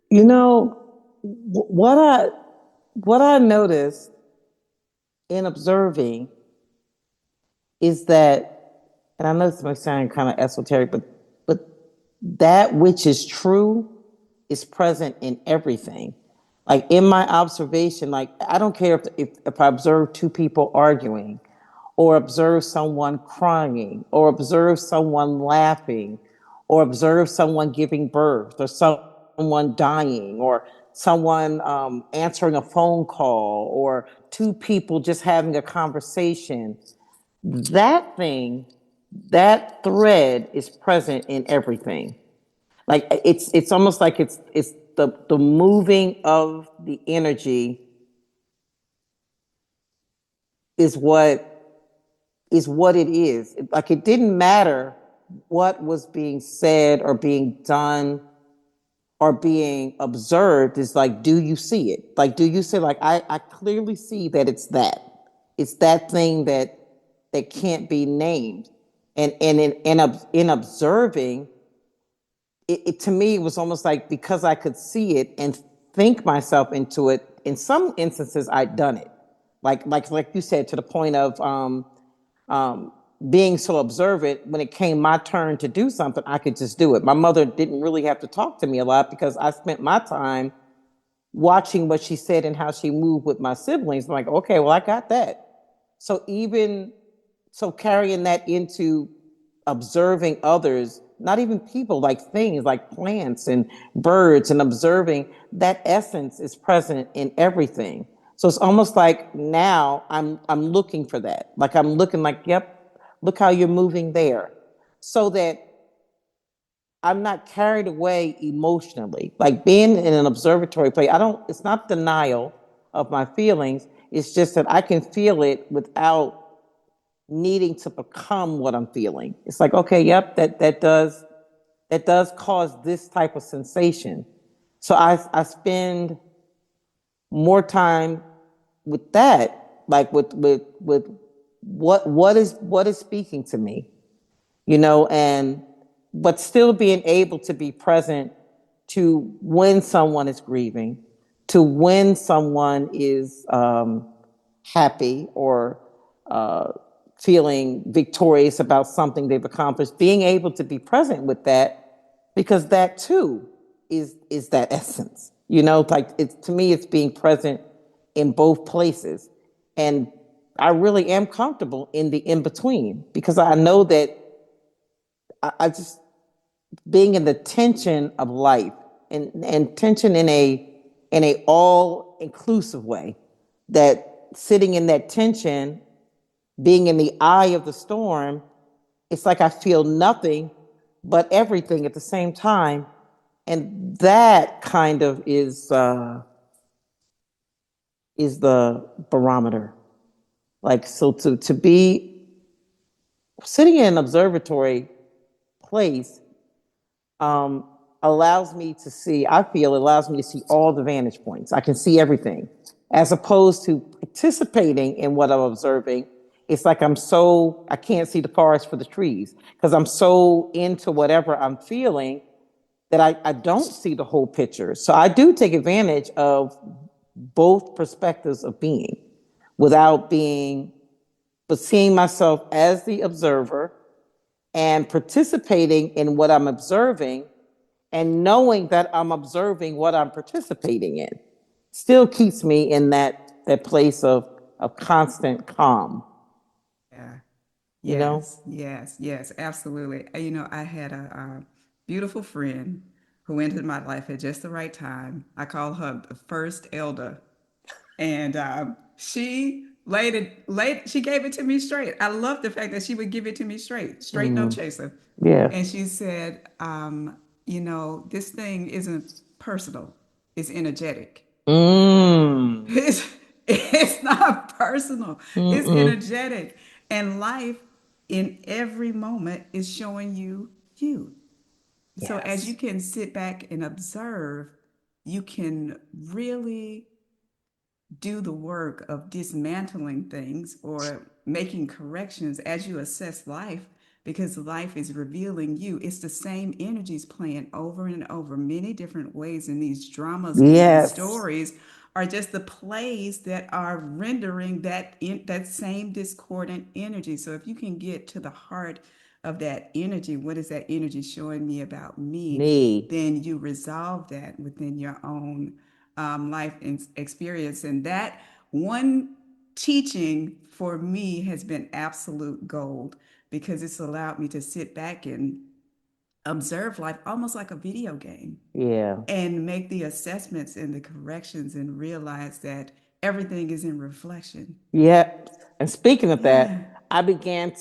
[SPEAKER 2] You know what I noticed in observing is that, and I know this might sound kind of esoteric, but that which is true is present in everything. Like in my observation, like I don't care if I observe two people arguing, or observe someone crying, or observe someone laughing, or observe someone giving birth, or someone dying, or someone answering a phone call, or two people just having a conversation. That thing, that thread is present in everything. Like it's almost like it's the moving of the energy is what it is. Like it didn't matter what was being said or being done or being observed. Is like, do you see it? Like, do you see, like, I clearly see that it's that thing that can't be named. And in observing, it to me it was almost like because I could see it and think myself into it. In some instances, I'd done it, like you said, to the point of um, being so observant. When it came my turn to do something, I could just do it. My mother didn't really have to talk to me a lot because I spent my time watching what she said and how she moved with my siblings. I'm like, okay, well, I got that. So even so, carrying that into observing others, not even people, like things like plants and birds, and observing that essence is present in everything. So it's almost like now I'm looking for that. Like I'm looking like, yep, look how you're moving there. So that I'm not carried away emotionally. Like being in an observatory place, it's not denial of my feelings. It's just that I can feel it without needing to become what I'm feeling. It's like, okay, yep, that does. that does cause this type of sensation. So I spend more time with that, like with what is speaking to me, and but still being able to be present to when someone is grieving, to when someone is happy or uh, feeling victorious about something they've accomplished, being able to be present with that, because that too is that essence. Like it's to me, it's being present in both places, and I really am comfortable in the in between because I know that I just being in the tension of life and tension in a all inclusive way, that sitting in that tension, being in the eye of the storm, it's like I feel nothing but everything at the same time. And that kind of is the barometer. Like, so to be sitting in an observatory place um, allows me to see, I feel it allows me to see all the vantage points. I can see everything. As opposed to participating in what I'm observing, it's like I can't see the forest for the trees because I'm so into whatever I'm feeling that I don't see the whole picture. So I do take advantage of both perspectives of being without being, but seeing myself as the observer and participating in what I'm observing and knowing that I'm observing what I'm participating in still keeps me in that place of constant calm,
[SPEAKER 1] Yeah.
[SPEAKER 2] you know?
[SPEAKER 1] Yes, yes, yes, absolutely. I had a beautiful friend who entered my life at just the right time. I call her the first elder, and she gave it to me straight. I love the fact that she would give it to me straight, straight, no chaser.
[SPEAKER 2] Yeah.
[SPEAKER 1] And she said, this thing isn't personal; it's energetic.
[SPEAKER 2] Mm.
[SPEAKER 1] It's not personal. It's
[SPEAKER 2] Mm-mm.
[SPEAKER 1] energetic. And life in every moment is showing you you. So as you
[SPEAKER 2] Yes.
[SPEAKER 1] can sit back and observe, you can really do the work of dismantling things or making corrections as you assess life, because life is revealing you. It's the same energies playing over and over many different ways, and these dramas and these
[SPEAKER 2] Yes.
[SPEAKER 1] stories are just the plays that are rendering that same discordant energy. So if you can get to the heart of that energy, what is that energy showing me about me,
[SPEAKER 2] Me.
[SPEAKER 1] then you resolve that within your own life experience. And that one teaching for me has been absolute gold, because it's allowed me to sit back and observe life almost like a video game
[SPEAKER 2] Yeah.
[SPEAKER 1] and make the assessments and the corrections and realize that everything is in reflection.
[SPEAKER 2] Yeah. And speaking of
[SPEAKER 1] Yeah.
[SPEAKER 2] that, I began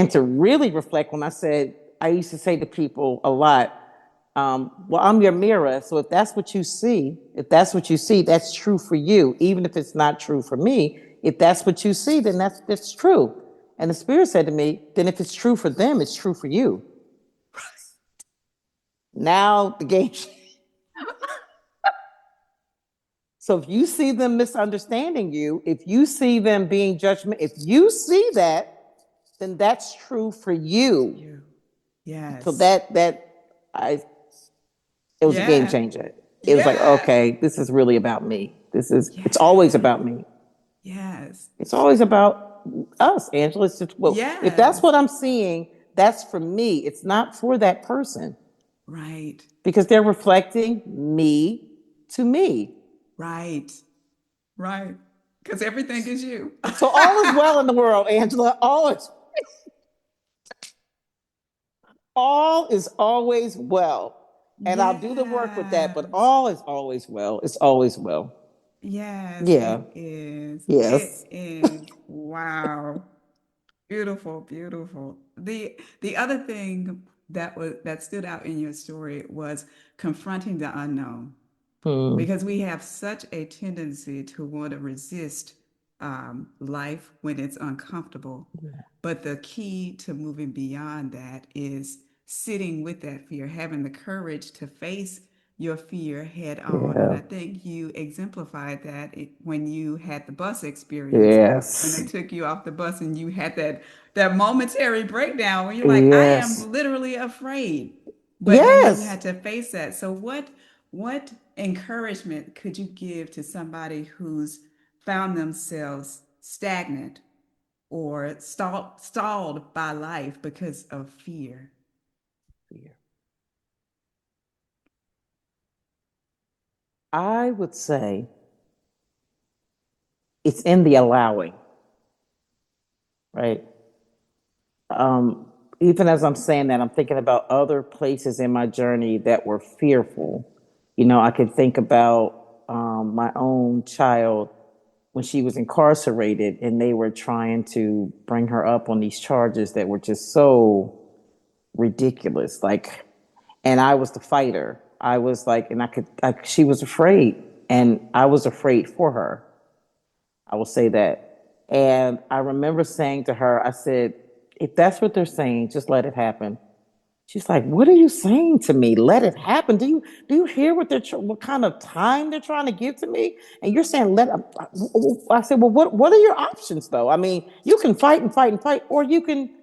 [SPEAKER 2] to really reflect when I used to say to people a lot, well, I'm your mirror. So if that's what you see, that's true for you. Even if it's not true for me, if that's what you see, then that's true. And the spirit said to me, then if it's true for them, it's true for you. Now the game. So if you see them misunderstanding you, if you see them being judgment, if you see that, then that's true for you.
[SPEAKER 1] You.
[SPEAKER 2] So
[SPEAKER 1] Yes.
[SPEAKER 2] that I it was a game
[SPEAKER 1] Yeah.
[SPEAKER 2] changer. It was like,
[SPEAKER 1] Yeah.
[SPEAKER 2] okay, this is really about me. It's always
[SPEAKER 1] Yeah.
[SPEAKER 2] about me.
[SPEAKER 1] Yes.
[SPEAKER 2] It's always about us, Angela. It's just, well, if that's
[SPEAKER 1] Yes.
[SPEAKER 2] what I'm seeing, that's for me. It's not for that person
[SPEAKER 1] Right.
[SPEAKER 2] because they're reflecting me to me.
[SPEAKER 1] Right. Right. Because everything is you.
[SPEAKER 2] So all is well in the world, Angela. All is always well. And I'll do the work with that, but
[SPEAKER 1] Yes.
[SPEAKER 2] all is always well. It's always well.
[SPEAKER 1] Yes,
[SPEAKER 2] Yeah.
[SPEAKER 1] it is. It
[SPEAKER 2] Yes.
[SPEAKER 1] is. Wow. Beautiful, beautiful. The other thing that stood out in your story was confronting the unknown,
[SPEAKER 2] Hmm.
[SPEAKER 1] because we have such a tendency to want to resist life when it's uncomfortable. But the key to moving beyond that is sitting with that fear, having the courage to face your fear head on. And
[SPEAKER 2] Yeah.
[SPEAKER 1] I think you exemplified that when you had the bus experience, when they
[SPEAKER 2] Yes.
[SPEAKER 1] took you off the bus and you had that momentary breakdown where you're like, I
[SPEAKER 2] Yes.
[SPEAKER 1] am literally afraid. But then you
[SPEAKER 2] Yes.
[SPEAKER 1] had to face that. So what encouragement could you give to somebody who's found themselves stagnant or stalled by life because of fear?
[SPEAKER 2] Fear. I would say it's in the allowing, right? Um, Even as I'm saying that, I'm thinking about other places in my journey that were fearful. I could think about my own child when she was incarcerated and they were trying to bring her up on these charges that were just so ridiculous. Like, and I was the fighter. I was like, and she was afraid, and I was afraid for her. I will say that. And I remember saying to her, I said, if that's what they're saying, just let it happen. She's like, what are you saying to me? Let it happen. Do you hear what kind of time they're trying to give to me? And you're saying I said, well, what are your options though? I mean, you can fight and fight and fight, or you can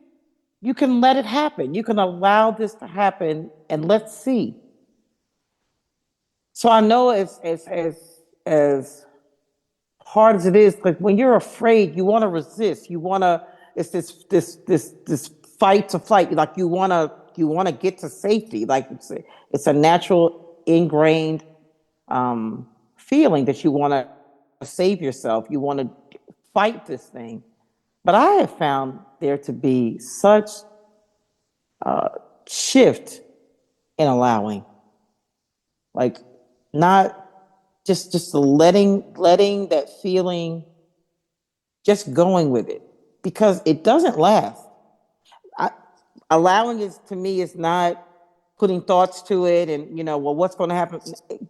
[SPEAKER 2] let it happen. You can allow this to happen and let's see. So I know as hard as it is, like when you're afraid, you want to resist. You want to. It's this fight to flight. Like you want to get to safety. Like it's a natural ingrained feeling that you want to save yourself. You want to fight this thing. But I have found there to be such shift in allowing, like not just letting that feeling, just going with it, because it doesn't last. I, Allowing is, to me, is not putting thoughts to it and well, what's going to happen,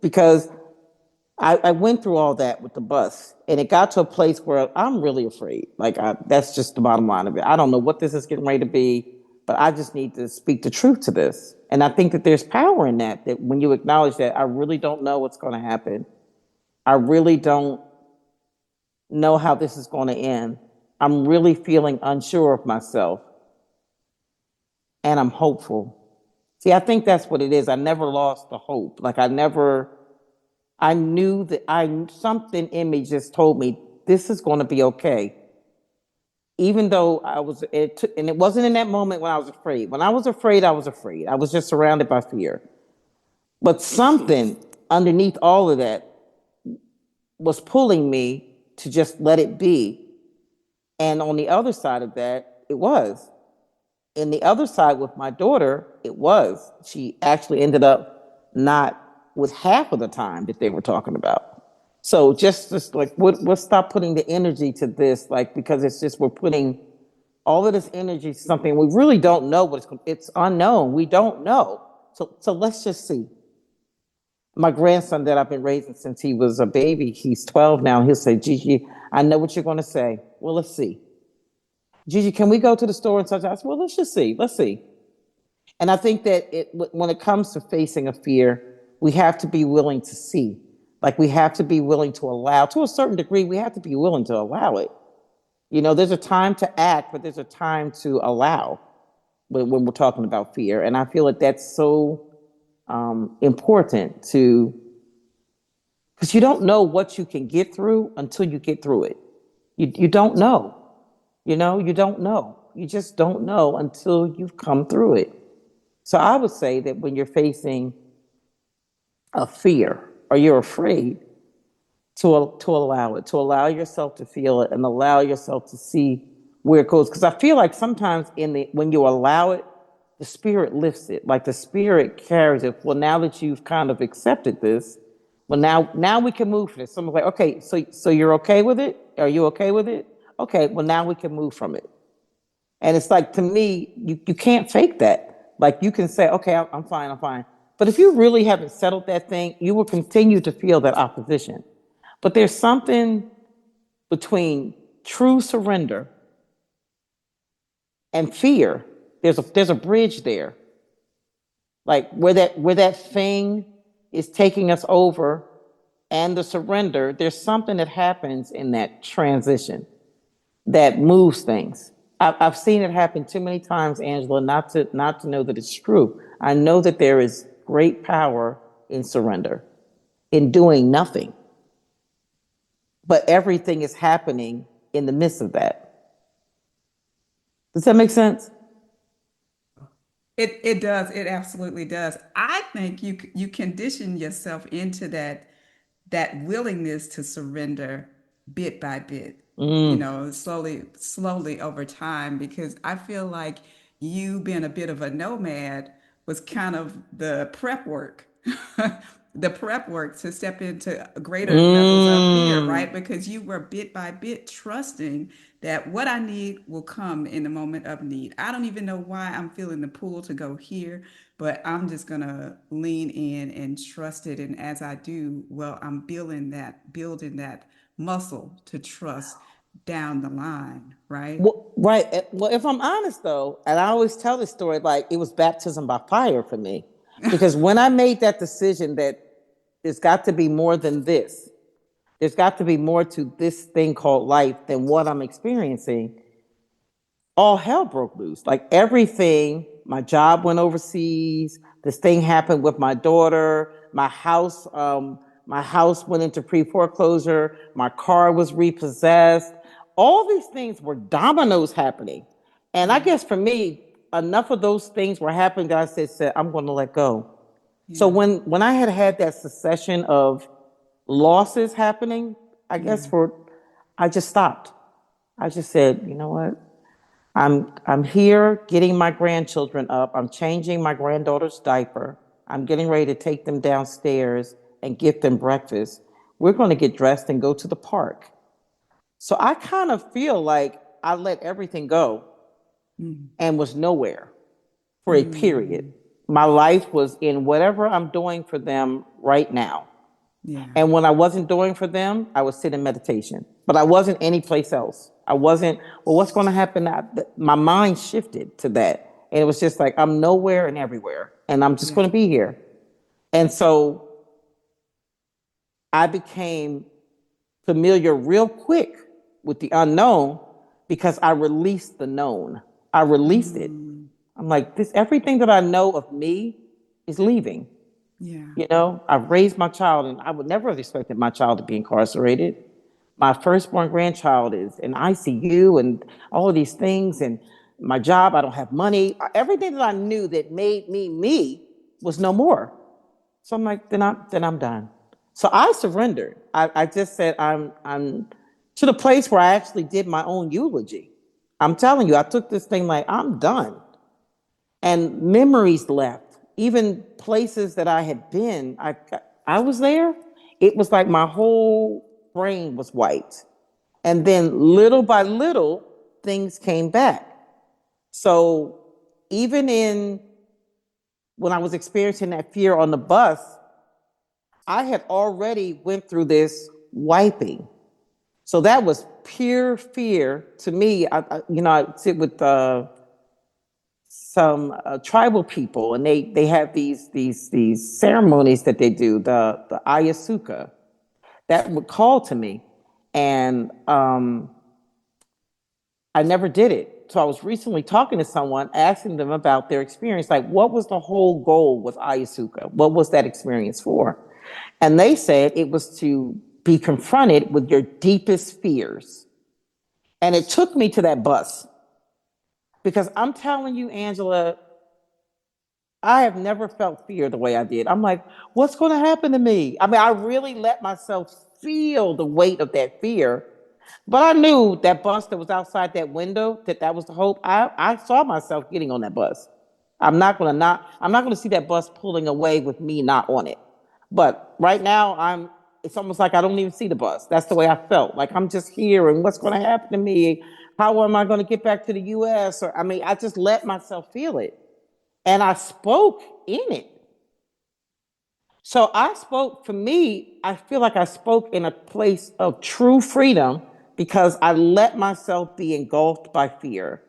[SPEAKER 2] because I went through all that with the bus, and it got to a place where I'm really afraid. Like that's just the bottom line of it. I don't know what this is getting ready to be, but I just need to speak the truth to this. And I think that there's power in that. That when you acknowledge that I really don't know what's going to happen, I really don't know how this is going to end. I'm really feeling unsure of myself, and I'm hopeful. See, I think that's what it is. I never lost the hope. Like I knew that something in me just told me this is going to be okay. Even though and it wasn't in that moment when I was afraid. When I was afraid, I was afraid. I was just surrounded by fear. But something underneath all of that was pulling me to just let it be. And on the other side of that, it was. And the other side with my daughter, it was. She actually ended up not with half of the time that they were talking about. So just like we'll stop putting the energy to this, like because it's just we're putting all of this energy to something we really don't know what it's unknown. We don't know. So let's just see. My grandson that I've been raising since he was a baby, he's 12 now. He'll say, Gigi, I know what you're going to say. Well, let's see. Gigi, can we go to the store and such? I said, well, let's just see. Let's see. And I think that when it comes to facing a fear, we have to be willing to see. Like we have to be willing to allow, to a certain degree, we have to be willing to allow it. There's a time to act, but there's a time to allow when we're talking about fear. And I feel like that's so important because you don't know what you can get through until you get through it. You don't know. You don't know. You just don't know until you've come through it. So I would say that when you're facing a fear or you're afraid, to allow it, to allow yourself to feel it and allow yourself to see where it goes. Because I feel like sometimes when you allow it, the spirit lifts it. Like the spirit carries it. Well, now that you've kind of accepted this, well, now we can move from this. Someone's like, okay, so you're okay with it? Are you okay with it? Okay, well, now we can move from it. And it's like, to me, you can't fake that. Like you can say, okay, I'm fine, I'm fine. But if you really haven't settled that thing, you will continue to feel that opposition. But there's something between true surrender and fear. There's a bridge there. like where that thing is taking us over and the surrender, there's something that happens in that transition that moves things. I've seen it happen too many times, Angela, not to know that it's true. I know that there is great power in surrender, in doing nothing, but everything is happening in the midst of that. Does that make sense?
[SPEAKER 1] It does. It absolutely does. I think you condition yourself into that willingness to surrender bit by bit,
[SPEAKER 2] Mm,
[SPEAKER 1] slowly over time, because I feel like you being a bit of a nomad was kind of the prep work. The prep work to step into greater levels of fear,
[SPEAKER 2] mm.
[SPEAKER 1] right? Because you were bit by bit trusting that what I need will come in the moment of need. I don't even know why I'm feeling the pull to go here, but I'm just gonna lean in and trust it. And as I do, well, I'm building that muscle to trust down the line, right?
[SPEAKER 2] Well, right. Well, if I'm honest though, and I always tell this story, like it was baptism by fire for me, because when I made that decision that there's got to be more than this, there's got to be more to this thing called life than what I'm experiencing, all hell broke loose. Like everything, my job went overseas. This thing happened with my daughter. My house went into pre-foreclosure. My car was repossessed. All these things were dominoes happening. And I
[SPEAKER 1] Yeah,
[SPEAKER 2] guess for me, enough of those things were happening that I said I'm going to let go. So
[SPEAKER 1] yeah,
[SPEAKER 2] when I had that succession of losses happening, I guess
[SPEAKER 1] yeah,
[SPEAKER 2] for I just stopped. I just said, you know what? I'm here getting my grandchildren up. I'm changing my granddaughter's diaper. I'm getting ready to take them downstairs and get them breakfast. We're going to get dressed and go to the park. So I kind of feel like I let everything go
[SPEAKER 1] mm,
[SPEAKER 2] and was nowhere for a period.
[SPEAKER 1] mm,
[SPEAKER 2] My life was in whatever I'm doing for them right now.
[SPEAKER 1] yeah,
[SPEAKER 2] And when I wasn't doing for them, I would sit in meditation. But I wasn't anyplace else. I wasn't, well, what's going to happen now? My mind shifted to that. And it was just like, I'm nowhere and everywhere. And I'm just
[SPEAKER 1] yeah,
[SPEAKER 2] going to be here. And so I became familiar real quick with the unknown because I released the known. I released it.
[SPEAKER 1] mm,
[SPEAKER 2] I'm like, this everything that I know of me is leaving.
[SPEAKER 1] yeah,
[SPEAKER 2] I've raised my child, and I would never have expected my child to be incarcerated. My firstborn grandchild is in ICU and all of these things, and my job, I don't have money. Everything that I knew that made me me was no more. So I'm like, then I'm done. So I surrendered. I just said I'm to the place where I actually did my own eulogy. I'm telling you, I took this thing like I'm done. And memories left, even places that I had been. I was there. It was like my whole brain was wiped. And then little by little, things came back. So even in when I was experiencing that fear on the bus, I had already went through this wiping. So that was pure fear to me. I sit with some tribal people, and they have these ceremonies that they do, the ayasuka, that would call to me, and I never did it. So I was recently talking to someone, asking them about their experience, like what was the whole goal with ayasuka? What was that experience for? And they said it was to be confronted with your deepest fears. And it took me to that bus because I'm telling you, Angela, I have never felt fear the way I did. I'm like, what's going to happen to me? I mean, I really let myself feel the weight of that fear. But I knew that bus that was outside that window, that was the hope. I saw myself getting on that bus. I'm not gonna see that bus pulling away with me not on it. But right now it's almost like I don't even see the bus. That's the way I felt. Like I'm just here and what's gonna happen to me? How am I gonna get back to the US? Or I mean, I just let myself feel it. And I spoke in it. So I spoke, for me, I feel like I spoke in a place of true freedom because I let myself be engulfed by fear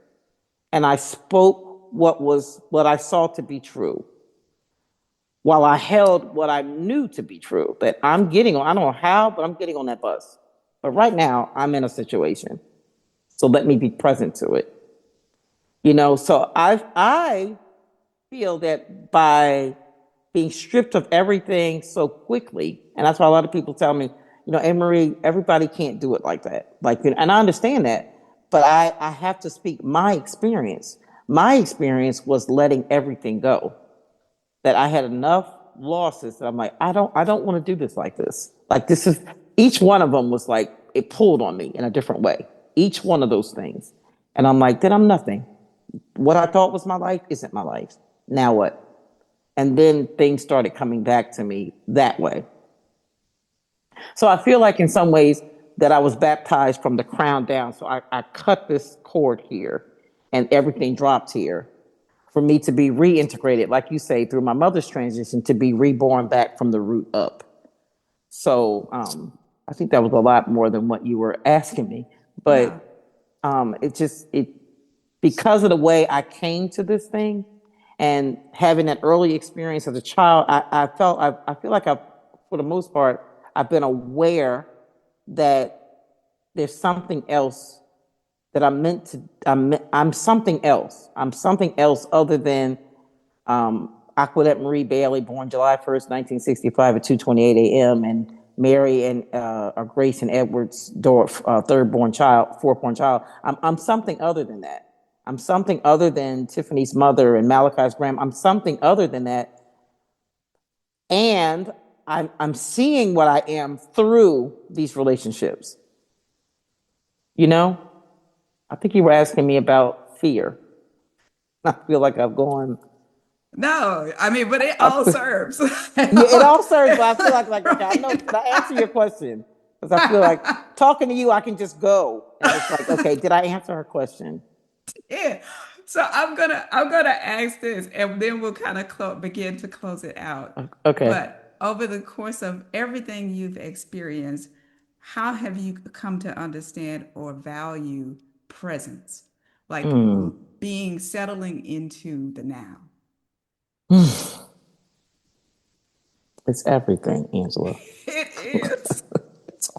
[SPEAKER 2] and I spoke what I saw to be true. while I held what I knew to be true, that I'm getting on, I don't know how, but I'm getting on that bus. But right now, I'm in a situation. So let me be present to it. So I feel that by being stripped of everything so quickly, and that's why a lot of people tell me, Anne Marie, everybody can't do it like that. Like, and I understand that, but I have to speak my experience. My experience was letting everything go. That I had enough losses that I'm like, I don't want to do this like this. Like this is each one of them was like it pulled on me in a different way. Each one of those things. And I'm like, then I'm nothing. What I thought was my life isn't my life. Now what? And then things started coming back to me that way. So I feel like in some ways that I was baptized from the crown down. So I cut this cord here and everything dropped here for me to be reintegrated, like you say, through my mother's transition, to be reborn back from the root up. So I think that was a lot more than what you were asking me.
[SPEAKER 1] No.
[SPEAKER 2] But it because of the way I came to this thing and having that early experience as a child, I feel like for the most part, I've been aware that there's something else that I'm something else. I'm something else other than Aquilette Marie Bailey, born July 1st, 1965 at 2:28 a.m., and Mary and Grace and Edwards Dorff, fourth born child. I'm something other than that. I'm something other than Tiffany's mother and Malachi's grandma. I'm something other than that, and I'm seeing what I am through these relationships. You know, I think you were asking me about fear. I feel like I've gone.
[SPEAKER 1] No, I mean, but it
[SPEAKER 2] I
[SPEAKER 1] all
[SPEAKER 2] feel,
[SPEAKER 1] serves.
[SPEAKER 2] yeah, it all serves, but I feel like okay, I know. Can I answer your question? Because I feel like talking to you, I can just go, and it's like, okay, did I answer her question?
[SPEAKER 1] Yeah. So I'm gonna ask this, and then we'll kind of begin to close it out.
[SPEAKER 2] Okay.
[SPEAKER 1] But over the course of everything you've experienced, how have you come to understand or value presence, like
[SPEAKER 2] Mm.
[SPEAKER 1] being settling into the now?
[SPEAKER 2] It's everything, Angela.
[SPEAKER 1] It is.
[SPEAKER 2] It's,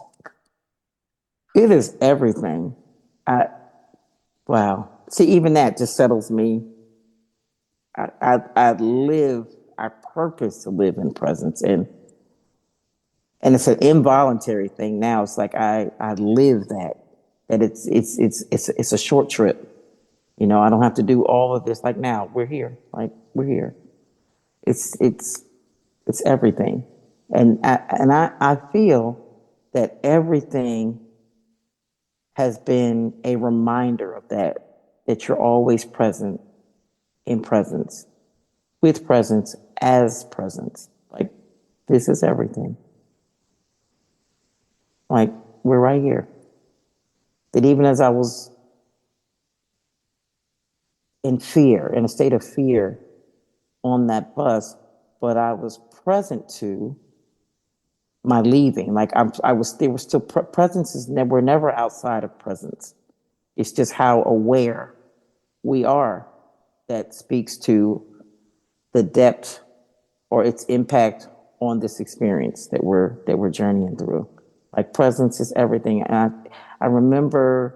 [SPEAKER 2] it is everything. I Wow. See, even that just settles me. I live. I purpose to live in presence, and it's an involuntary thing now. It's like I live that. That it's a short trip. I don't have to do all of this. Like now, we're here. Like we're here. It's it's it's everything, and I feel that everything has been a reminder of that. That you're always present in presence, with presence, as presence. Like this is everything. Like we're right here. That even as I was in fear, in a state of fear on that bus, but I was present to my leaving. Like I was, there was still presences. We're never outside of presence. It's just how aware we are that speaks to the depth or its impact on this experience that we're journeying through. Like presence is everything. And I remember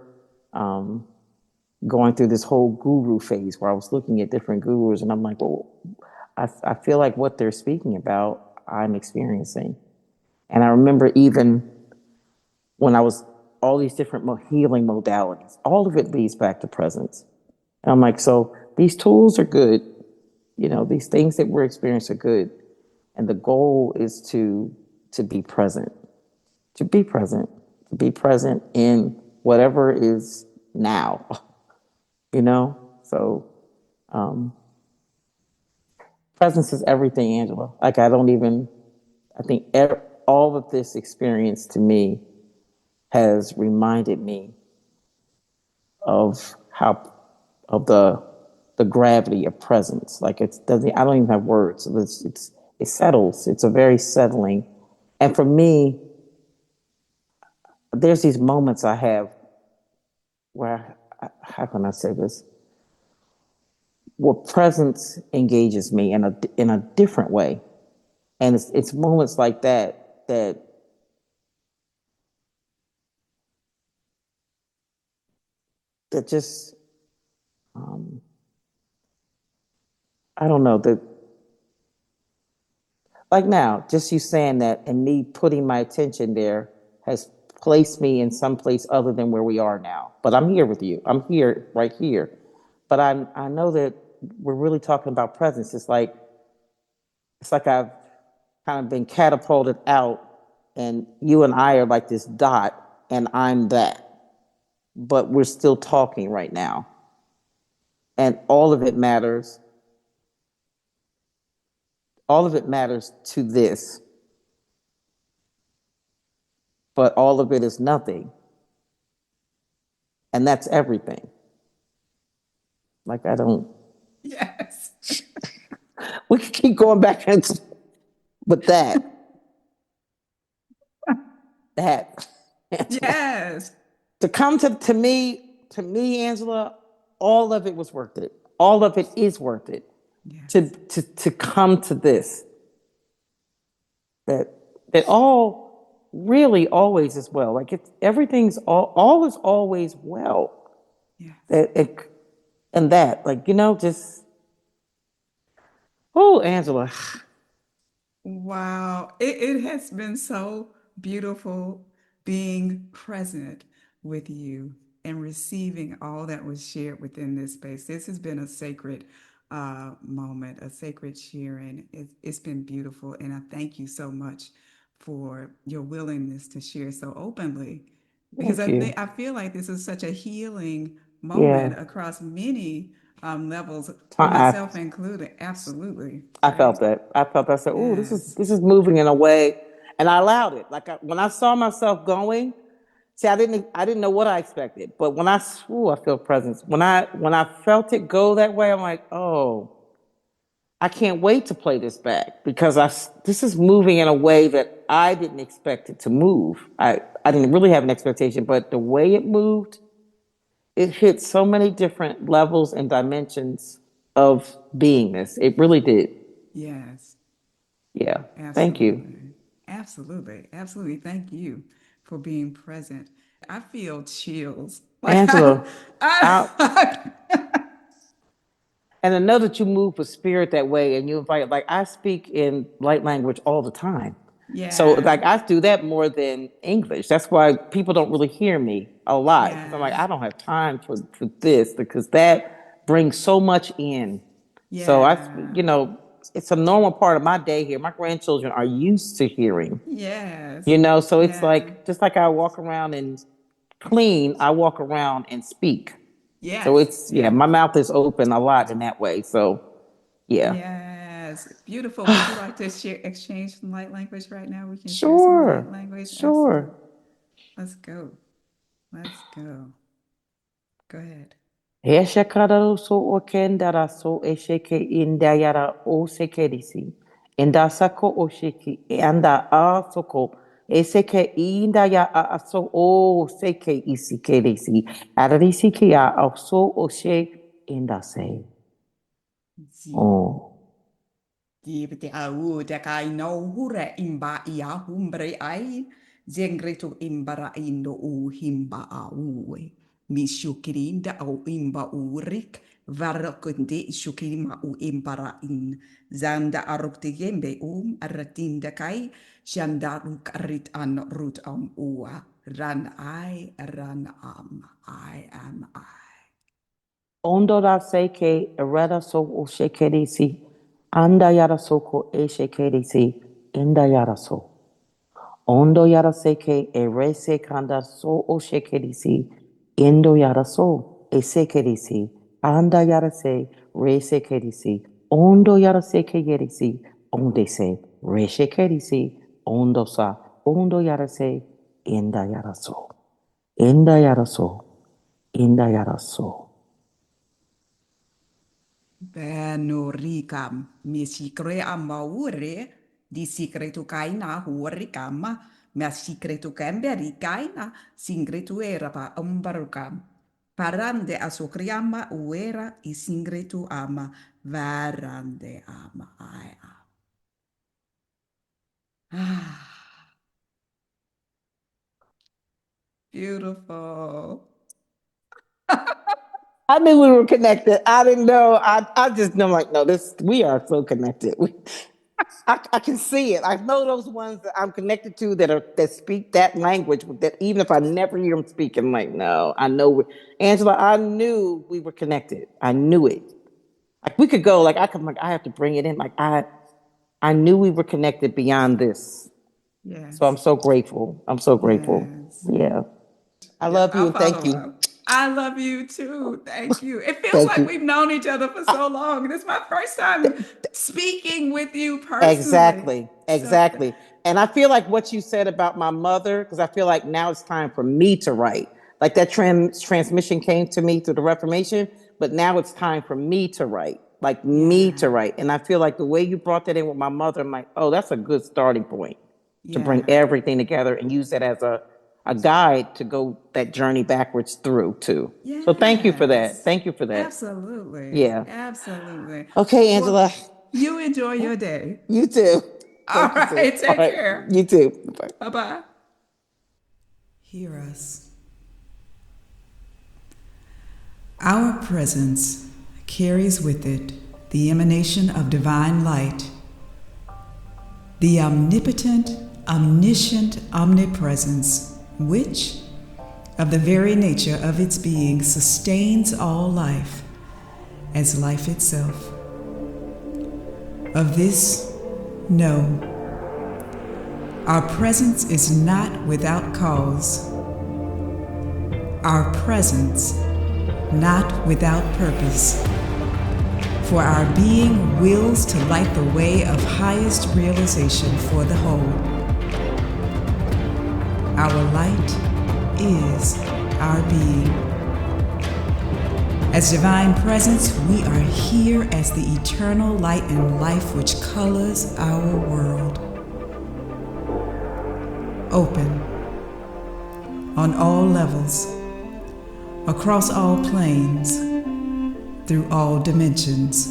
[SPEAKER 2] going through this whole guru phase where I was looking at different gurus and I'm like, well, I feel like what they're speaking about, I'm experiencing. And I remember even when I was all these different healing modalities, all of it leads back to presence. And I'm like, so these tools are good. These things that we're experiencing are good. And the goal is to be present, to be present, to be present in whatever is now, So presence is everything, Angela. Like I think all of this experience to me has reminded me of of the gravity of presence. Like I don't even have words. It settles. It's a very settling. And for me, there's these moments I have where, how can I say this? Where presence engages me in a different way. And it's moments like that just I don't know that like now, just you saying that and me putting my attention there has placed me in some place other than where we are now. But I'm here with you. I'm here, right here. But I know that we're really talking about presence. It's like I've kind of been catapulted out, and you and I are like this dot, and I'm that. But we're still talking right now, and all of it matters. All of it matters to this, but all of it is nothing, and that's everything. Like I don't.
[SPEAKER 1] Yes.
[SPEAKER 2] We can keep going back and, but that, Angela,
[SPEAKER 1] Yes.
[SPEAKER 2] to come to me, Angela, all of it was worth it. All of it is worth it.
[SPEAKER 1] Yes.
[SPEAKER 2] To come to this, that that all really always is well. Like it's everything's all is always well.
[SPEAKER 1] Yes.
[SPEAKER 2] That it, and that, like, just oh, Angela.
[SPEAKER 1] Wow. It has been so beautiful being present with you and receiving all that was shared within this space. This has been a sacred moment, a sacred sharing. It's been beautiful. And I thank you so much for your willingness to share so openly. Because
[SPEAKER 2] Thank you.
[SPEAKER 1] I feel like this is such a healing
[SPEAKER 2] Yeah.
[SPEAKER 1] moment across many levels, for
[SPEAKER 2] I
[SPEAKER 1] myself included. Absolutely.
[SPEAKER 2] I
[SPEAKER 1] Right?
[SPEAKER 2] felt that. I felt that. I said, "Oh,
[SPEAKER 1] Yes.
[SPEAKER 2] this is moving in a way," and I allowed it. Like when I saw myself going, see, I didn't know what I expected, but when I feel presence. When I felt it go that way, I'm like, "Oh, I can't wait to play this back because this is moving in a way that I didn't expect it to move. I didn't really have an expectation, but the way it moved, it hit so many different levels and dimensions of beingness. It really did.
[SPEAKER 1] Yes.
[SPEAKER 2] Yeah. Thank you.
[SPEAKER 1] Absolutely. Absolutely. Absolutely. Thank you for being present. I feel chills. Like
[SPEAKER 2] Angela, I
[SPEAKER 1] I
[SPEAKER 2] and I know that you move with spirit that way and you invite like I speak in light language all the time. So
[SPEAKER 1] yeah.
[SPEAKER 2] like I do that more than English. That's why people don't really hear me a lot. Because I'm like,
[SPEAKER 1] Yes.
[SPEAKER 2] I don't have time for this because that brings so much in. So
[SPEAKER 1] Yeah.
[SPEAKER 2] it's a normal part of my day here. My grandchildren are used to hearing.
[SPEAKER 1] Yes.
[SPEAKER 2] So it's
[SPEAKER 1] Yeah.
[SPEAKER 2] like just like I walk around and clean, I walk around and speak. So
[SPEAKER 1] Yes.
[SPEAKER 2] it's yeah,
[SPEAKER 1] Yes.
[SPEAKER 2] my mouth is open a lot in that way. So yeah.
[SPEAKER 1] Yes. Beautiful. Would you like to share exchange some light language right now? We can share some light
[SPEAKER 2] Sure.
[SPEAKER 1] language. Absolutely.
[SPEAKER 2] Sure.
[SPEAKER 1] Let's go. Let's go. Go ahead.
[SPEAKER 2] Heshakara so okendara so esheke indayara o sekedisi. Indasako oshiki anda a soko. Eseke indaya a so o seke isikedisi. Arisiki a so oshe indase. Oh.
[SPEAKER 1] Di bete au te kai no hure imba ia humbre ai zengretu imbara indo u himba au mi shukirinda au imba urik varakunde shukirima u imbara in zanda arukte gembe aratinda kai shanda ruk arit an rut ua ran I am I.
[SPEAKER 2] Ondora seke ereda so o shekedisi. Anda yara soko e shekedisi. Inda yara so. Ondo yara seke e rese kanda so o shekedisi. Indo yara so e sekedisi. Anda yara se re sekedisi. Ondo yara seke yerisi. Onde se re shekedisi. Ondo sa. Ondo yara se. Inda yara so. Inda yara so. Inda yara so.
[SPEAKER 1] Benuricam, mi sicre amaure, di secretu caina huricam, ma secretu cambericaina, singretu erapa umbarucam. Parande asucriama uera i singretu ama, varande ama ai. Beautiful.
[SPEAKER 2] I knew we were connected. I didn't know. I just know, like, no, we are so connected. I can see it. I know those ones that I'm connected to that speak that language. That even if I never hear them speak, I'm like, no, I know. Angela, I knew we were connected. I knew it. Like we could go. Like I could. Like I have to bring it in. Like I knew we were connected beyond this. So I'm
[SPEAKER 1] Yes.
[SPEAKER 2] so grateful. I'm so grateful.
[SPEAKER 1] Yes.
[SPEAKER 2] Yeah. I
[SPEAKER 1] Yes,
[SPEAKER 2] love you
[SPEAKER 1] I'll
[SPEAKER 2] and thank
[SPEAKER 1] follow
[SPEAKER 2] you.
[SPEAKER 1] up. I love you too. Thank you. It feels
[SPEAKER 2] Thank
[SPEAKER 1] like
[SPEAKER 2] you.
[SPEAKER 1] we've known each other for so long. This is my first time speaking with you personally.
[SPEAKER 2] Exactly,
[SPEAKER 1] So,
[SPEAKER 2] exactly. And I feel like what you said about my mother, because I feel like now it's time for me to write. Like that transmission came to me through the Reformation, but now it's time for me to write, like me to
[SPEAKER 1] yeah,
[SPEAKER 2] write. And I feel like the way you brought that in with my mother, I'm like, oh, that's a good starting point to bring
[SPEAKER 1] yeah,
[SPEAKER 2] everything together and use that as a guide to go that journey backwards through too. So thank you for that.
[SPEAKER 1] yes.
[SPEAKER 2] Thank you for that.
[SPEAKER 1] Absolutely.
[SPEAKER 2] Yeah.
[SPEAKER 1] Absolutely.
[SPEAKER 2] Okay,
[SPEAKER 1] Well,
[SPEAKER 2] Angela.
[SPEAKER 1] you enjoy your day.
[SPEAKER 2] You too.
[SPEAKER 1] All
[SPEAKER 2] Thank you, sis.
[SPEAKER 1] right.
[SPEAKER 2] All
[SPEAKER 1] Take
[SPEAKER 2] right.
[SPEAKER 1] care.
[SPEAKER 2] You too. Bye.
[SPEAKER 1] Bye bye. Hear us. Our presence carries with it the emanation of divine light, the omnipotent, omniscient omnipresence, which, of the very nature of its being, sustains all life as life itself. Of this, know, our presence is not without cause, our presence not without purpose, for our being wills to light the way of highest realization for the whole. Our light is our being. As divine presence, we are here as the eternal light and life which colors our world. Open on all levels, across all planes, through all dimensions.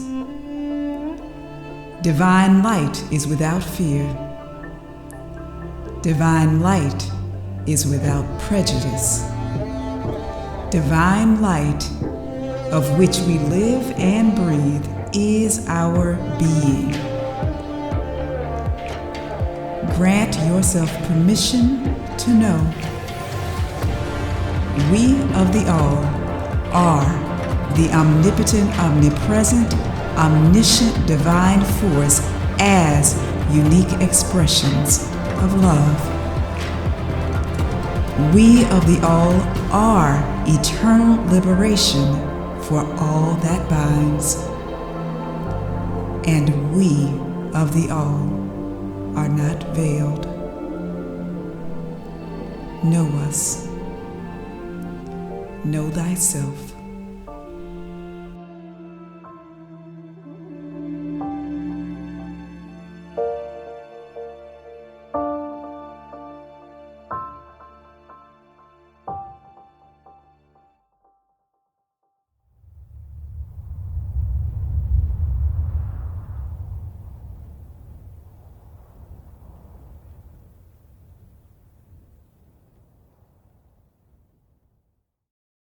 [SPEAKER 1] Divine light is without fear. Divine light is without prejudice. Divine light, of which we live and breathe, is our being. Grant yourself permission to know. We of the All are the omnipotent, omnipresent, omniscient divine force as unique expressions of love. We of the All are eternal liberation for all that binds. And we of the All are not veiled. Know us. Know thyself.